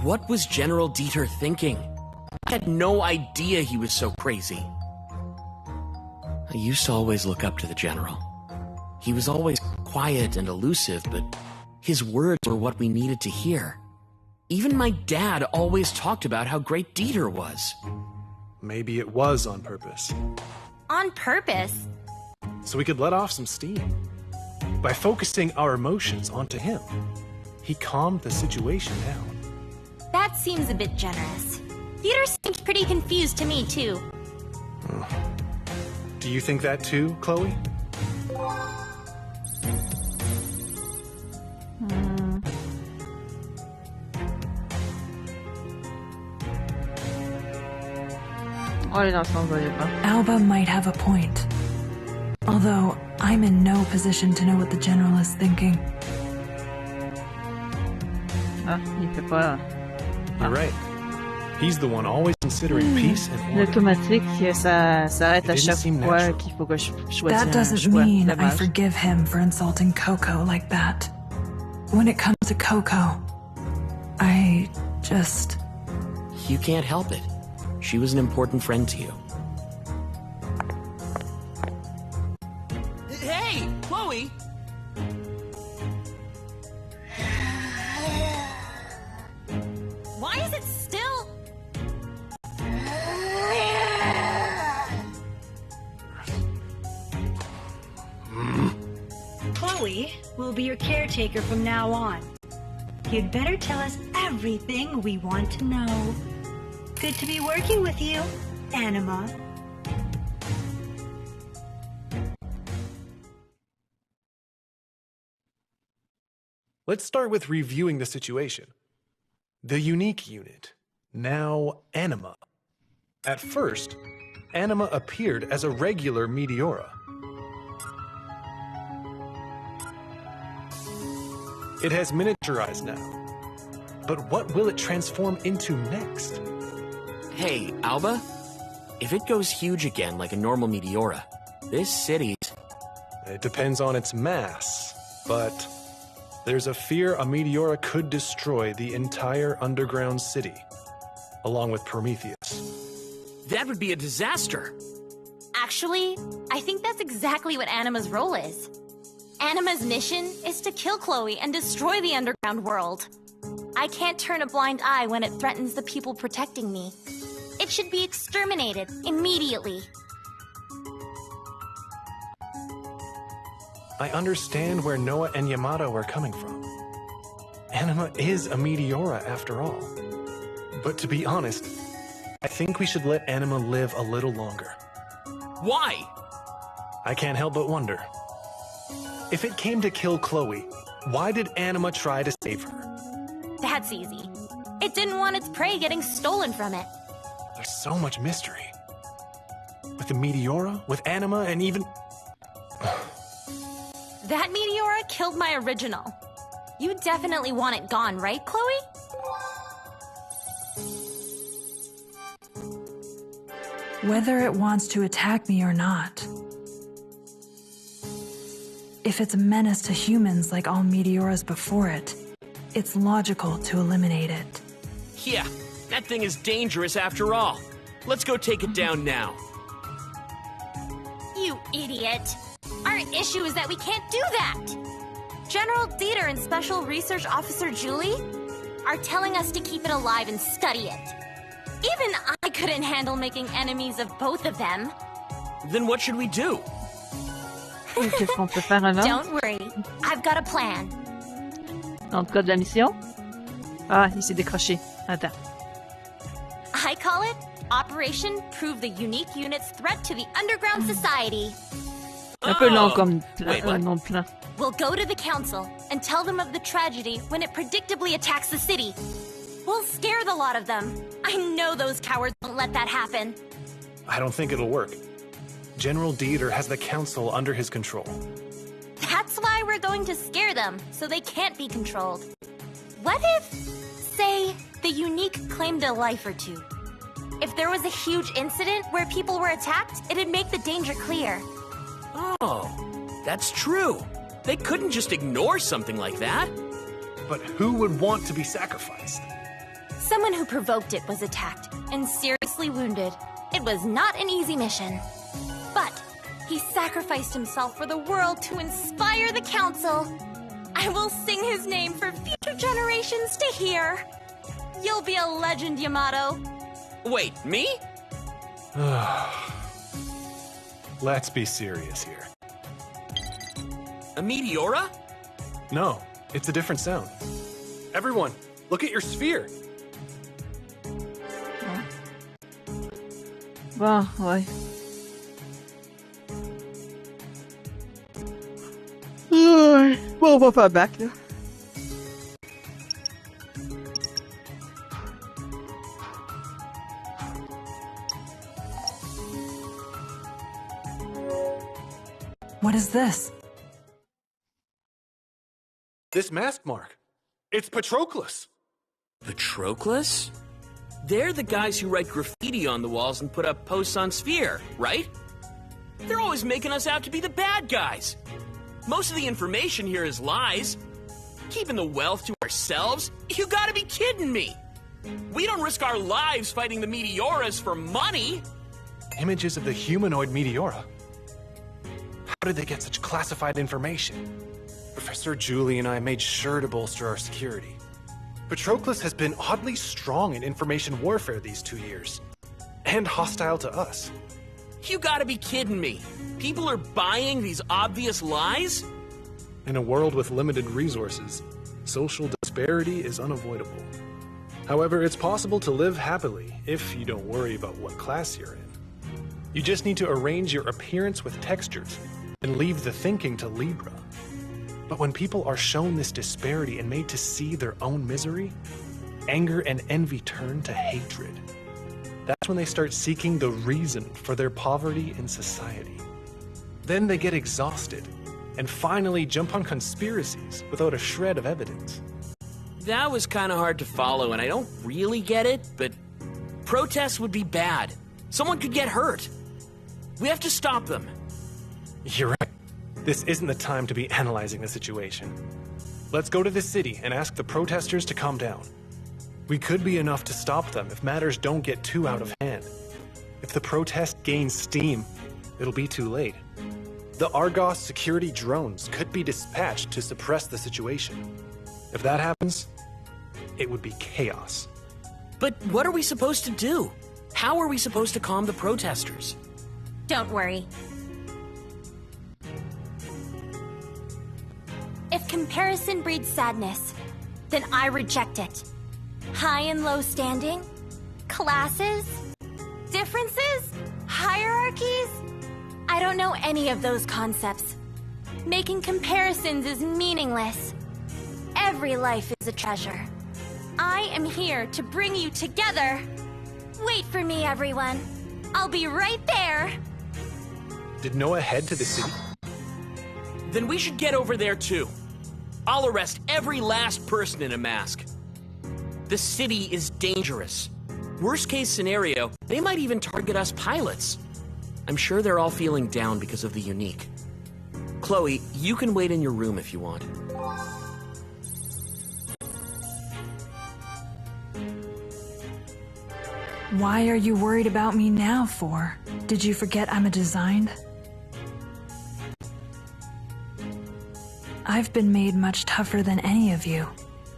What was General Dieter thinking? I had no idea he was so crazy. I used to always look up to the General. He was always quiet and elusive, but his words were what we needed to hear. Even my dad always talked about how great Dieter was. Maybe it was on purpose. On purpose? So we could let off some steam. By focusing our emotions onto him, he calmed the situation down. That seems a bit generous. Dieter seemed pretty confused to me, too. Do you think that too, Chloe? On est dans le sens de l'éléphant. Alba might have a point. Although, I'm in no position to know what the General is thinking. Ah, il fait pas... You're right. He's the one always considering peace and order. L'automatique, ça s'arrête à It didn't chaque seem fois natural. qu'il faut que je choisisse That un doesn't choix. mean I Dommage. forgive him for insulting Coco like that. When it comes to Coco, I just... You can't help it. She was an important friend to you. Hey, Chloe! Why is it still... Chloe will be your caretaker from now on. You'd better tell us everything we want to know. Good to be working with you, Anima. Let's start with reviewing the situation. The unique unit, now Anima. At first, Anima appeared as a regular Meteora. It has miniaturized now. But what will it transform into next? Hey, Alba? If it goes huge again like a normal Meteora, this city's... It depends on its mass, but there's a fear a Meteora could destroy the entire underground city, along with Prometheus. That would be a disaster. Actually, I think that's exactly what Anima's role is. Anima's mission is to kill Chloe and destroy the underground world. I can't turn a blind eye when it threatens the people protecting me. It should be exterminated immediately. I understand where Noah and Yamato are coming from. Anima is a Meteora after all. But to be honest, I think we should let Anima live a little longer. Why? I can't help but wonder. If it came to kill Chloe, why did Anima try to save her? That's easy. It didn't want its prey getting stolen from it. There's so much mystery. With the Meteora, with Anima, and even... That Meteora killed my original. You definitely want it gone, right, Chloe? Whether it wants to attack me or not. If it's a menace to humans like all Meteoras before it, it's logical to eliminate it. Yeah, that thing is dangerous after all. Let's go take it down now. You idiot. Our issue is that we can't do that. General Dieter and Special Research Officer Julie are telling us to keep it alive and study it. Even I couldn't handle making enemies of both of them. Then what should we do? Qu'est-ce qu'on peut faire alors? Don't worry, I've got a plan. Dans le cas de la mission? Ah, il s'est décroché. Attends. I call it Operation Prove the Unique Unit's Threat to the Underground Society. Un peu long comme Wait, what? nom de plan. We'll go to the council and tell them of the tragedy when it predictably attacks the city. We'll scare the lot of them. I know those cowards won't let that happen. I don't think it'll work. General Dieter has the council under his control. That's why we're going to scare them, so they can't be controlled. What if, say, the Unique claimed a life or two? If there was a huge incident where people were attacked, it'd make the danger clear. Oh, that's true. They couldn't just ignore something like that. But who would want to be sacrificed? Someone who provoked it was attacked and seriously wounded. It was not an easy mission. But he sacrificed himself for the world to inspire the council. I will sing his name for future generations to hear. You'll be a legend, Yamato. Wait, me? Let's be serious here. A Meteora? No, it's a different sound. Everyone, look at your sphere. Bon, ouais. Bon, on va faire back, là. What is this? This mask mark. It's Patroclus. Patroclus? They're the guys who write graffiti on the walls and put up posts on Sphere, right? They're always making us out to be the bad guys. Most of the information here is lies. Keeping the wealth to ourselves? You gotta be kidding me! We don't risk our lives fighting the Meteoras for money! Images of the humanoid Meteora. How did they get such classified information? Professor Julie and I made sure to bolster our security. Patroclus has been oddly strong in information warfare these 2 years. And hostile to us. You gotta be kidding me! People are buying these obvious lies? In a world with limited resources, social disparity is unavoidable. However, it's possible to live happily if you don't worry about what class you're in. You just need to arrange your appearance with textures and leave the thinking to Libra. But when people are shown this disparity and made to see their own misery, anger and envy turn to hatred. That's when they start seeking the reason for their poverty in society. Then they get exhausted and finally jump on conspiracies without a shred of evidence. That was kind of hard to follow, and I don't really get it, but protests would be bad. Someone could get hurt. We have to stop them. You're right. This isn't the time to be analyzing the situation. Let's go to the city and ask the protesters to calm down. We could be enough to stop them if matters don't get too out of hand. If the protest gains steam, it'll be too late. The Argos security drones could be dispatched to suppress the situation. If that happens, it would be chaos. But what are we supposed to do? How are we supposed to calm the protesters? Don't worry. If comparison breeds sadness, then I reject it. High and low standing, classes, differences, hierarchies. I don't know any of those concepts. Making comparisons is meaningless. Every life is a treasure. I am here to bring you together. Wait for me, everyone. I'll be right there. Did Noah head to the city? Then we should get over there too. I'll arrest every last person in a mask. The city is dangerous. Worst case scenario, they might even target us pilots. I'm sure they're all feeling down because of the unique. Chloe, you can wait in your room if you want. Why are you worried about me now for? Did you forget I'm a designed? I've been made much tougher than any of you,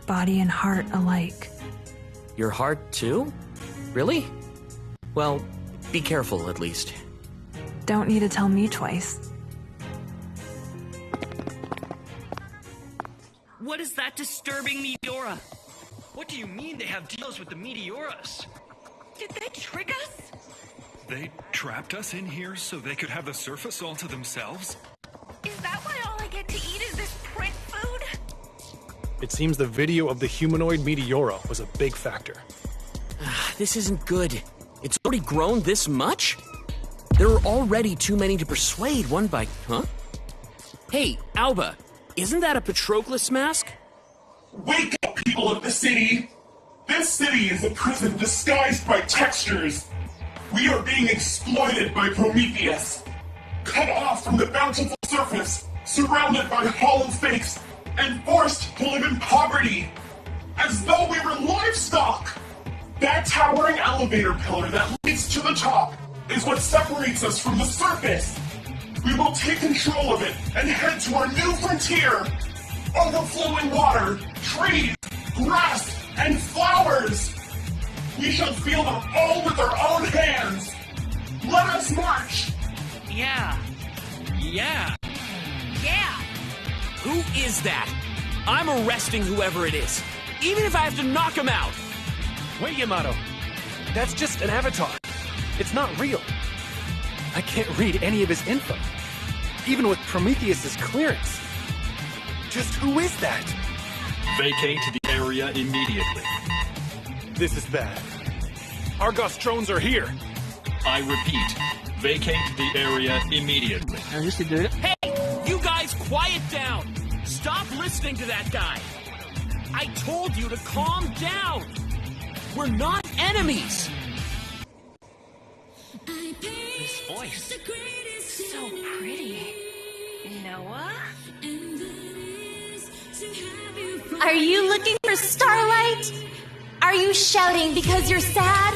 body and heart alike. Your heart too? Really? Well, be careful at least. Don't need to tell me twice. What is that disturbing Meteora? What do you mean they have deals with the Meteoras? Did they trick us? They trapped us in here so they could have the surface all to themselves? Is that why all I get to eat is this print food? It seems the video of the humanoid Meteora was a big factor. This isn't good. It's already grown this much? There are already too many to persuade one by... Huh? Hey, Alba, isn't that a Patroclus mask? Wake up, people of the city! This city is a prison disguised by textures. We are being exploited by Prometheus. Cut off from the bountiful surface, surrounded by hollow fakes, and forced to live in poverty. As though we were livestock! That towering elevator pillar that leads to the top is what separates us from the surface. We will take control of it and head to our new frontier. Overflowing water, trees, grass, and flowers. We shall feel them all with our own hands. Let us march. Yeah. Who is that? I'm arresting whoever it is, even if I have to knock him out. Wait, Yamato. That's just an avatar. It's not real. I can't read any of his info, even with Prometheus's clearance. Just who is that? Vacate the area immediately. This is bad. Argos drones are here. I repeat, vacate the area immediately. Hey, you guys quiet down. Stop listening to that guy. I told you to calm down. We're not enemies. This voice. So pretty. Noah? Are you looking for starlight? Are you shouting because you're sad?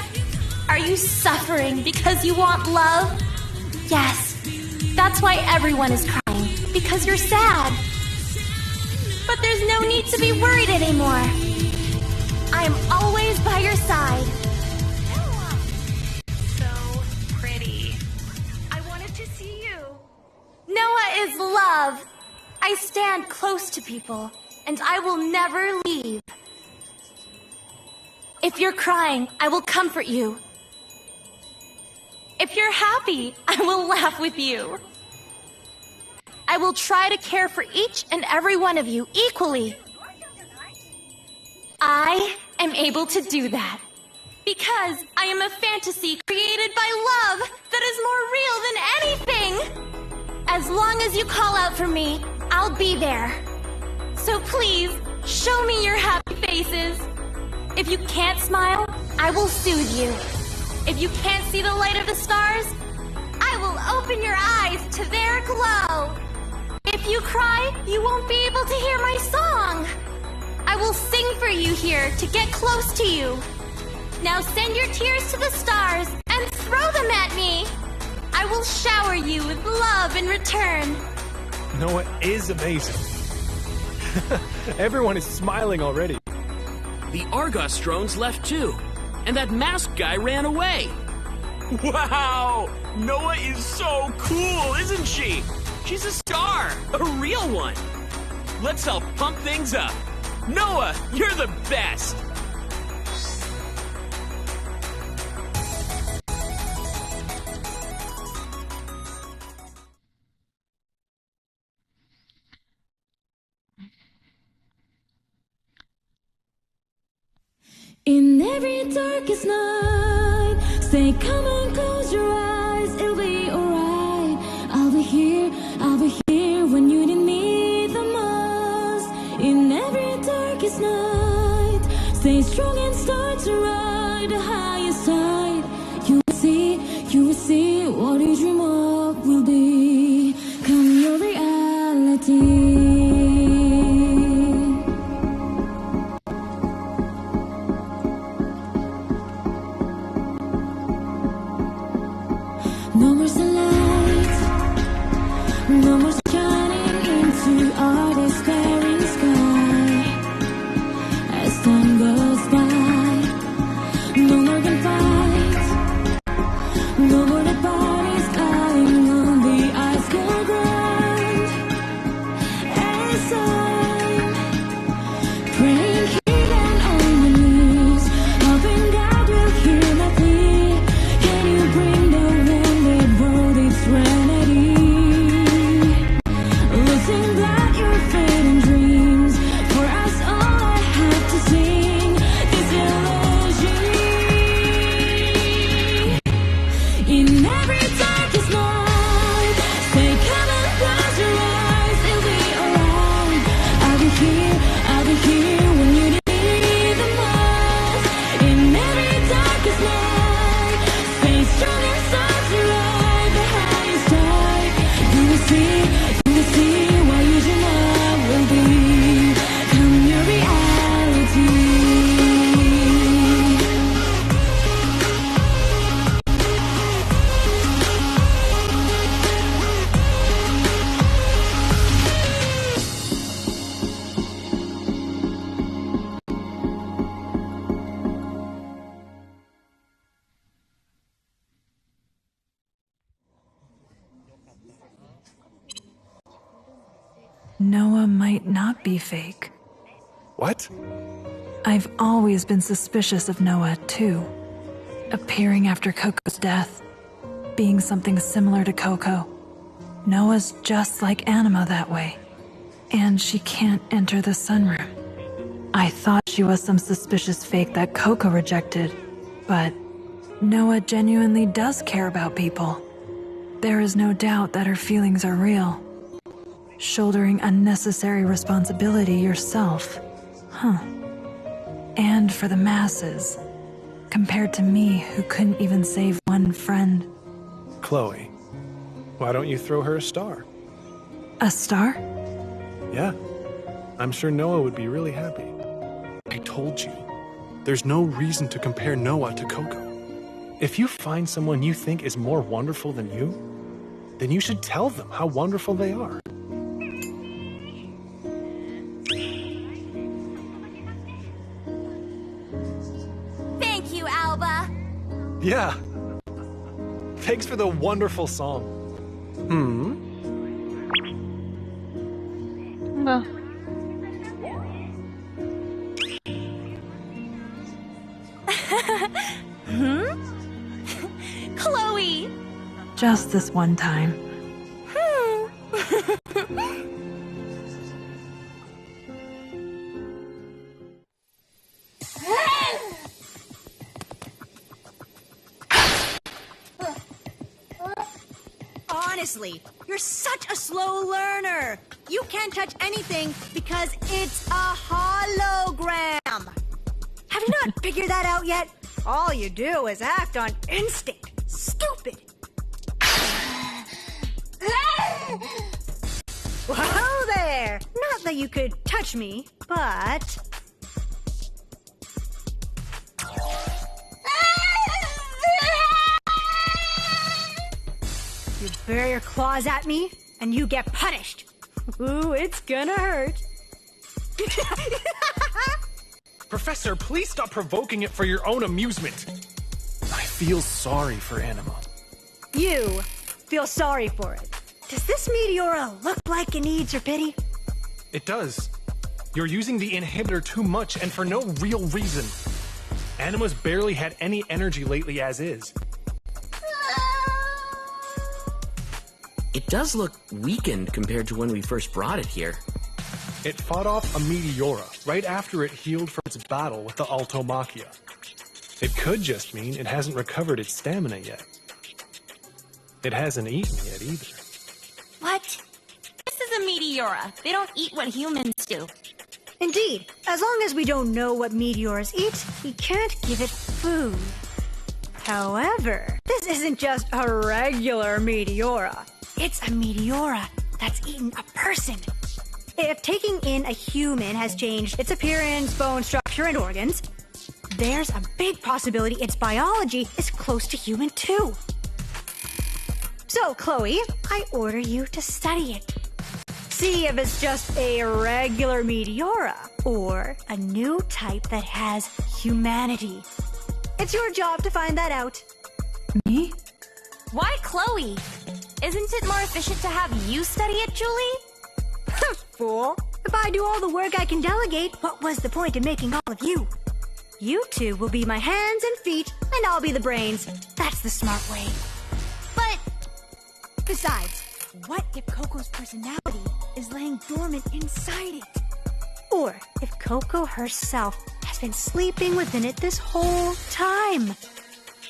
Are you suffering because you want love? Yes, that's why everyone is crying, because you're sad. But there's no need to be worried anymore. I am always by your side. Noah. So pretty. I wanted to see you. Noah is love. I stand close to people, and I will never leave. If you're crying, I will comfort you. If you're happy, I will laugh with you. I will try to care for each and every one of you equally. I am able to do that because I am a fantasy created by love that is more real than anything. As long as you call out for me, I'll be there. So please, show me your happy faces. If you can't smile, I will soothe you. If you can't see the light of the stars, I will open your eyes to their glow. If you cry, you won't be able to hear my song. I will sing for you here to get close to you. Now send your tears to the stars and throw them at me. I will shower you with love in return. Noah is amazing. Everyone is smiling already. The Argos drones left too, and that masked guy ran away. Wow! Noah is so cool, isn't she? She's a star, a real one. Let's help pump things up. Noah, you're the best. In every darkest night, say, come on, close your eyes, it'll be alright. I'll be here when you need me the most. In every darkest night, stay strong and start to ride the highest side. You will see what you dream of will become your reality. No more sunlight, no more shining into our despairing sky. As time goes by, no more gunfights, no more dead bodies lying on the ice cold ground. As I'm praying here and on my knees, hoping God will hear my plea. Can you bring the wind that blows Noah might not be fake. What? I've always been suspicious of Noah, too. Appearing after Coco's death, being something similar to Coco. Noah's just like Anima that way. And she can't enter the sunroom. I thought she was some suspicious fake that Coco rejected, but Noah genuinely does care about people. There is no doubt that her feelings are real. Shouldering unnecessary responsibility yourself. Huh. And for the masses, compared to me who couldn't even save one friend. Chloe, why don't you throw her a star? A star? Yeah, I'm sure Noah would be really happy. I told you, there's no reason to compare Noah to Coco. If you find someone you think is more wonderful than you, then you should tell them how wonderful they are. Thank you, Alba. Yeah. Thanks for the wonderful song. Well. Chloe! Just this one time. Honestly, you're such a slow learner. You can't touch anything because it's a hologram. Have you not figured that out yet? All you do is act on instinct. Stupid. Whoa there! Not that you could touch me, but... You bare your claws at me, and you get punished. Ooh, it's gonna hurt. Professor, please stop provoking it for your own amusement. I feel sorry for Anima. You feel sorry for it. Does this Meteora look like it needs your pity? It does. You're using the inhibitor too much and for no real reason. Anima's barely had any energy lately as is. It does look weakened compared to when we first brought it here. It fought off a Meteora right after it healed from its battle with the Altomachia. It could just mean it hasn't recovered its stamina yet. It hasn't eaten yet either. What? This is a Meteora. They don't eat what humans do. Indeed. As long as we don't know what meteors eat, we can't give it food. However, this isn't just a regular Meteora. It's a Meteora that's eaten a person. If taking in a human has changed its appearance, bone structure, and organs, there's a big possibility its biology is close to human too. So, Chloe, I order you to study it. See if it's just a regular Meteora or a new type that has humanity. It's your job to find that out. Me? Why Chloe? Isn't it more efficient to have you study it, Julie? Fool. If I do all the work I can delegate, what was the point in making all of you? You two will be my hands and feet, and I'll be the brains. That's the smart way. But, besides, what if Coco's personality is laying dormant inside it? Or if Coco herself has been sleeping within it this whole time?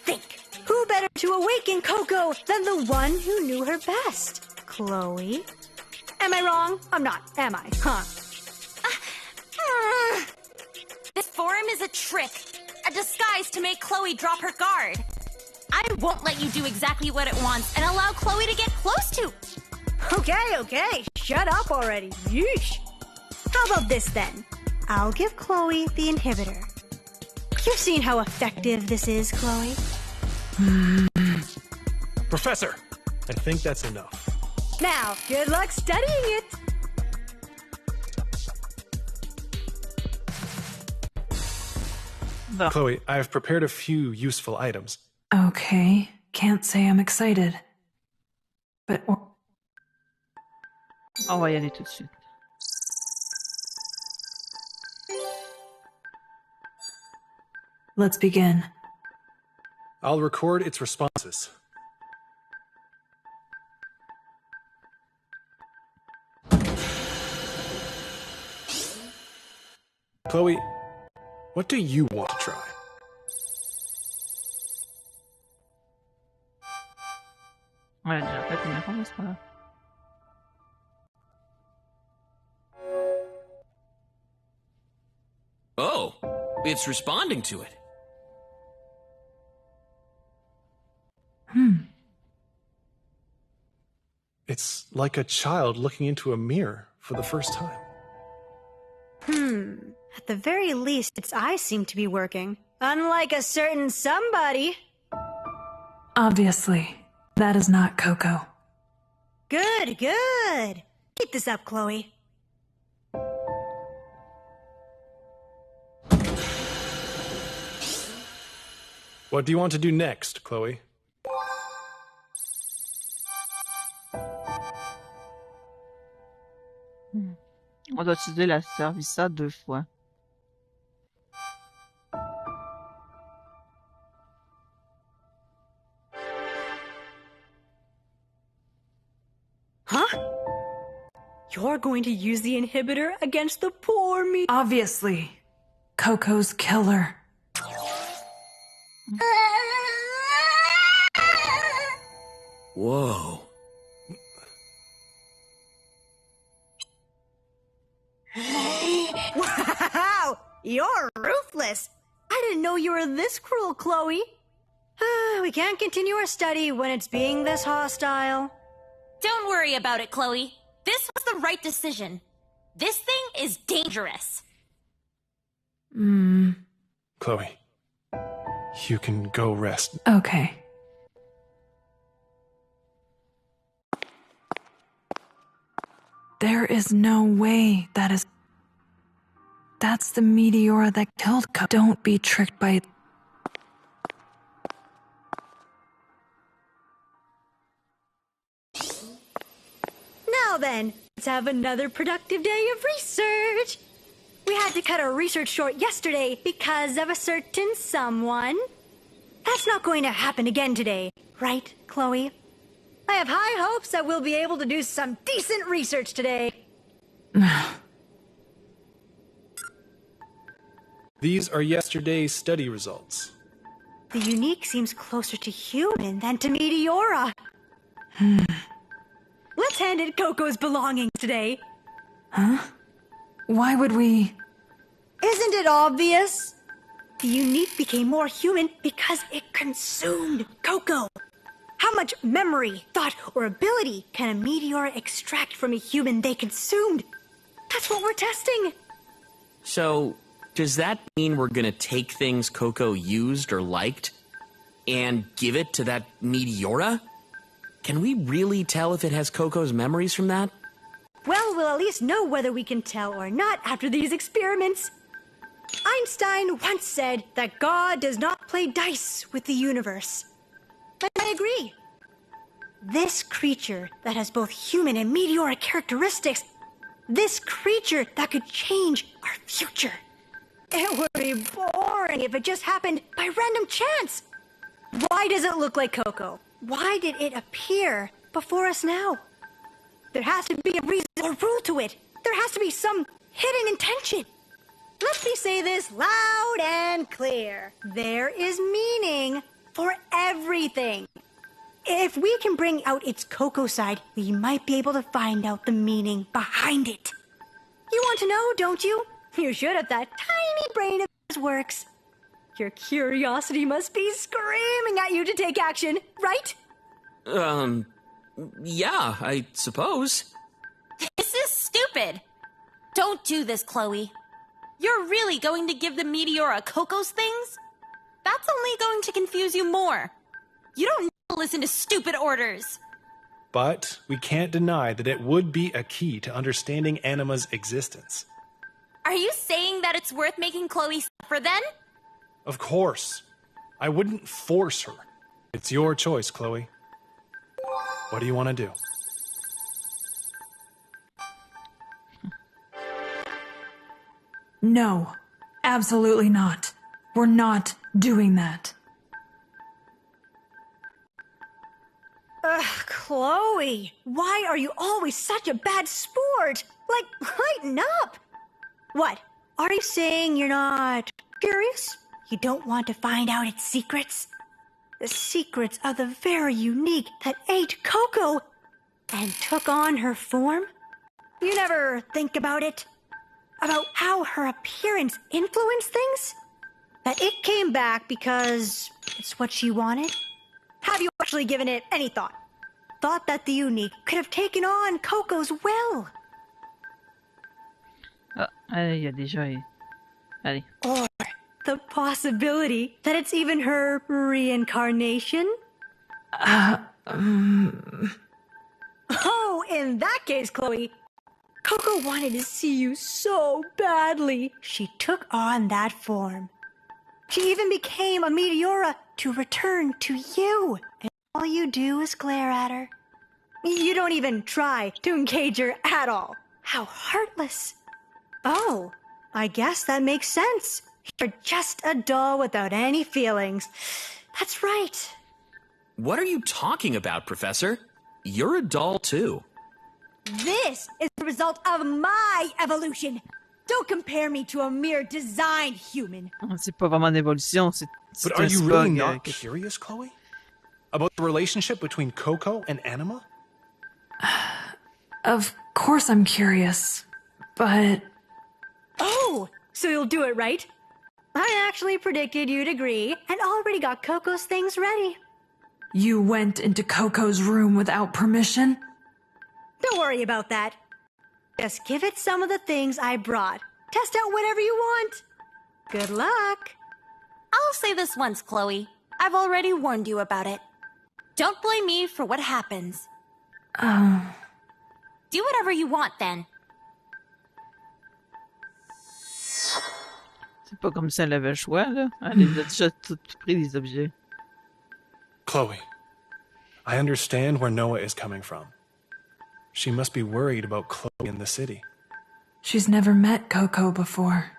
Think, who better to awaken Coco than the one who knew her best? Chloe? Am I wrong? I'm not, am I? Huh? This forum is a trick. A disguise to make Chloe drop her guard. I won't let you do exactly what it wants and allow Chloe to get close to. Okay. Shut up already. Yeesh. How about this then? I'll give Chloe the inhibitor. You've seen how effective this is, Chloe. Professor, I think that's enough. Now, good luck studying it. Chloe, I've prepared a few useful items. Okay, can't say I'm excited. But... On va y aller tout de suite. Let's begin. I'll record its responses. Chloe, what do you want to try? Ouais, j'ai déjà fait une fois, mais c'est pas grave. Oh, it's responding to it. It's like a child looking into a mirror for the first time. At the very least, its eyes seem to be working. Unlike a certain somebody. Obviously, that is not Coco. Good, good. Keep this up, Chloe. What do you want to do next, Chloe? On doit utiliser la service 2 fois. Huh? You're going to use the inhibitor against the poor me. Obviously, Coco's killer. Whoa. Wow! You're ruthless. I didn't know you were this cruel, Chloe. We can't continue our study when it's being this hostile. Don't worry about it, Chloe. This was the right decision. This thing is dangerous. Chloe, you can go rest. Okay. There is no way that is... That's the meteor that killed Coco. Don't be tricked by... Now then, let's have another productive day of research. We had to cut our research short yesterday because of a certain someone. That's not going to happen again today, right, Chloe? I have high hopes that we'll be able to do some decent research today. These are yesterday's study results. The unique seems closer to human than to Meteora. Let's hand it Coco's belongings today. Huh? Why would we... Isn't it obvious? The unique became more human because it consumed Coco. How much memory, thought, or ability can a Meteora extract from a human they consumed? That's what we're testing. So, does that mean we're gonna take things Coco used or liked and give it to that Meteora? Can we really tell if it has Coco's memories from that? Well, we'll at least know whether we can tell or not after these experiments. Einstein once said that God does not play dice with the universe. And I agree. This creature that has both human and meteoric characteristics, this creature that could change our future. It would be boring if it just happened by random chance. Why does it look like Coco? Why did it appear before us now? There has to be a reason or rule to it. There has to be some hidden intention. Let me say this loud and clear. There is meaning for everything. If we can bring out its Coco side, we might be able to find out the meaning behind it. You want to know, don't you? You should if that tiny brain of yours works. Your curiosity must be screaming at you to take action, right? Yeah, I suppose. This is stupid. Don't do this, Chloe. You're really going to give the Meteora Coco's things? That's only going to confuse you more. You don't need to listen to stupid orders. But we can't deny that it would be a key to understanding Anima's existence. Are you saying that it's worth making Chloe suffer then? Of course. I wouldn't force her. It's your choice, Chloe. What do you want to do? No, absolutely not. We're not doing that. Ugh, Chloe, why are you always such a bad sport? Like, lighten up. What? Are you saying you're not curious? You don't want to find out its secrets? The secrets of the very unique that ate Coco and took on her form? You never think about it? About how her appearance influenced things? That it came back because it's what she wanted? Have you actually given it any thought? Thought that the unique could have taken on Coco's will? Ah, allez, il y a déjà... Allez. Or the possibility that it's even her reincarnation? Oh, in that case, Chloe, Coco wanted to see you so badly. She took on that form. She even became a Meteora to return to you. And all you do is glare at her. You don't even try to engage her at all. How heartless. Oh, I guess that makes sense. You're just a doll without any feelings. That's right. What are you talking about, Professor? You're a doll, too. This is the result of my evolution. Don't compare me to a mere designed human. C'est pas vraiment d'évolution, c'est But are you really not curious, Chloe? About the relationship between Coco and Anima? Of course I'm curious, but... Oh, so you'll do it, right? I actually predicted you'd agree and already got Coco's things ready. You went into Coco's room without permission? Don't worry about that. Just give it some of the things I brought. Test out whatever you want. Good luck. I'll say this once, Chloe. I've already warned you about it. Don't blame me for what happens. Do whatever you want, then. C'est pas comme si elle avait le choix, là. Elle les a déjà tout pris, les objets. Chloe, I understand where Noah is coming from. She must be worried about Chloe in the city. She's never met Coco before.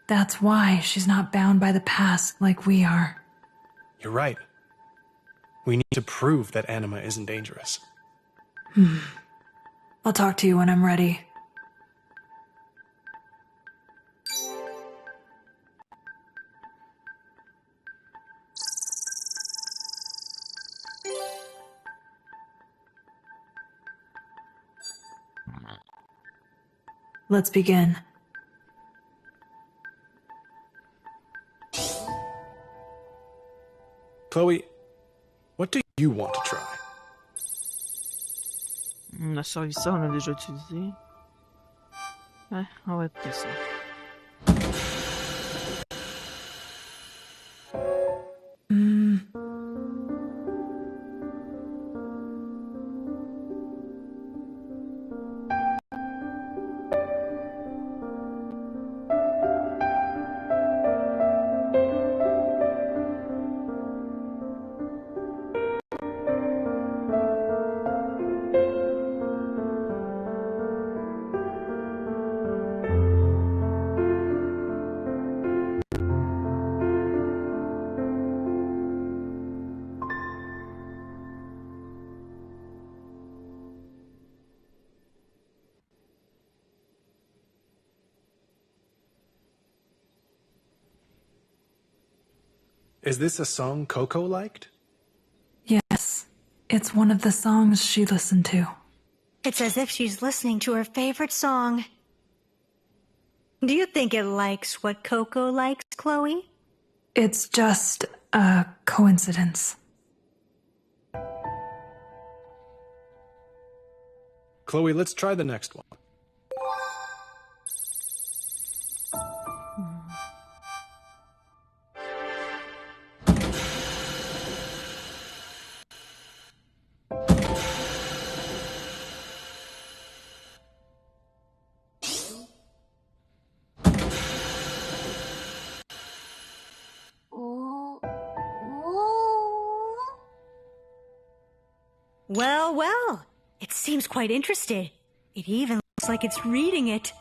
That's why she's not bound by the past like we are. You're right. We need to prove that Anima isn't dangerous. I'll talk to you when I'm ready. Let's begin. Chloe, what do you want to try? On a servi ça, on l'a déjà utilisé. Ouais, on va écouter ça. Is this a song Coco liked? Yes, it's one of the songs she listened to. It's as if she's listening to her favorite song. Do you think it likes what Coco likes, Chloe? It's just a coincidence. Chloe, let's try the next one. Well, well. It seems quite interested. It even looks like it's reading it.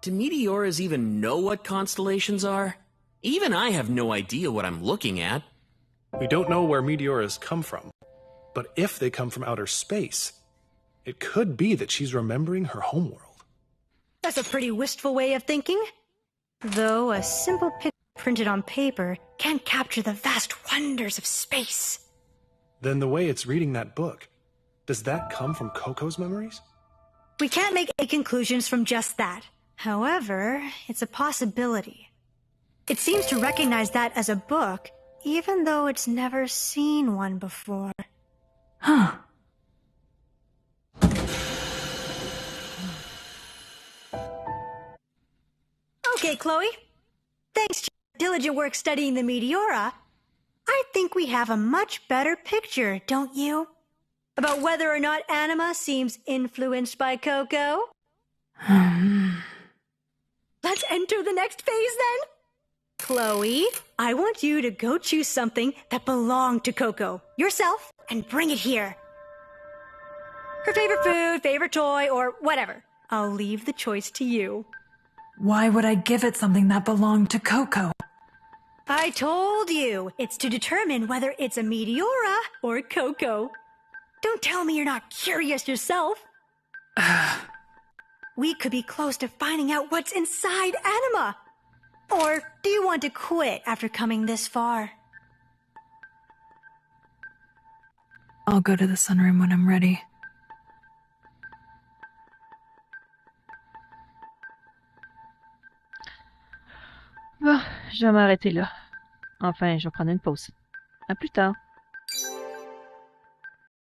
Do Meteoras even know what constellations are? Even I have no idea what I'm looking at. We don't know where meteoras come from, but if they come from outer space, it could be that she's remembering her homeworld. That's a pretty wistful way of thinking. Though a simple picture printed on paper can't capture the vast wonders of space. Then the way it's reading that book, does that come from Coco's memories? We can't make any conclusions from just that. However, it's a possibility. It seems to recognize that as a book, even though it's never seen one before. Huh. Okay, Chloe. Thanks to your diligent work studying the Meteora, I think we have a much better picture, don't you? About whether or not Anima seems influenced by Coco? Let's enter the next phase then. Chloe, I want you to go choose something that belonged to Coco, yourself, and bring it here. Her favorite food, favorite toy, or whatever. I'll leave the choice to you. Why would I give it something that belonged to Coco? I told you, it's to determine whether it's a Meteora or Coco. Don't tell me you're not curious yourself. We could be close to finding out what's inside Anima. Or do you want to quit after coming this far? I'll go to the sunroom when I'm ready. Bon, je vais m'arrêter là. Enfin, je vais prendre une pause. À plus tard.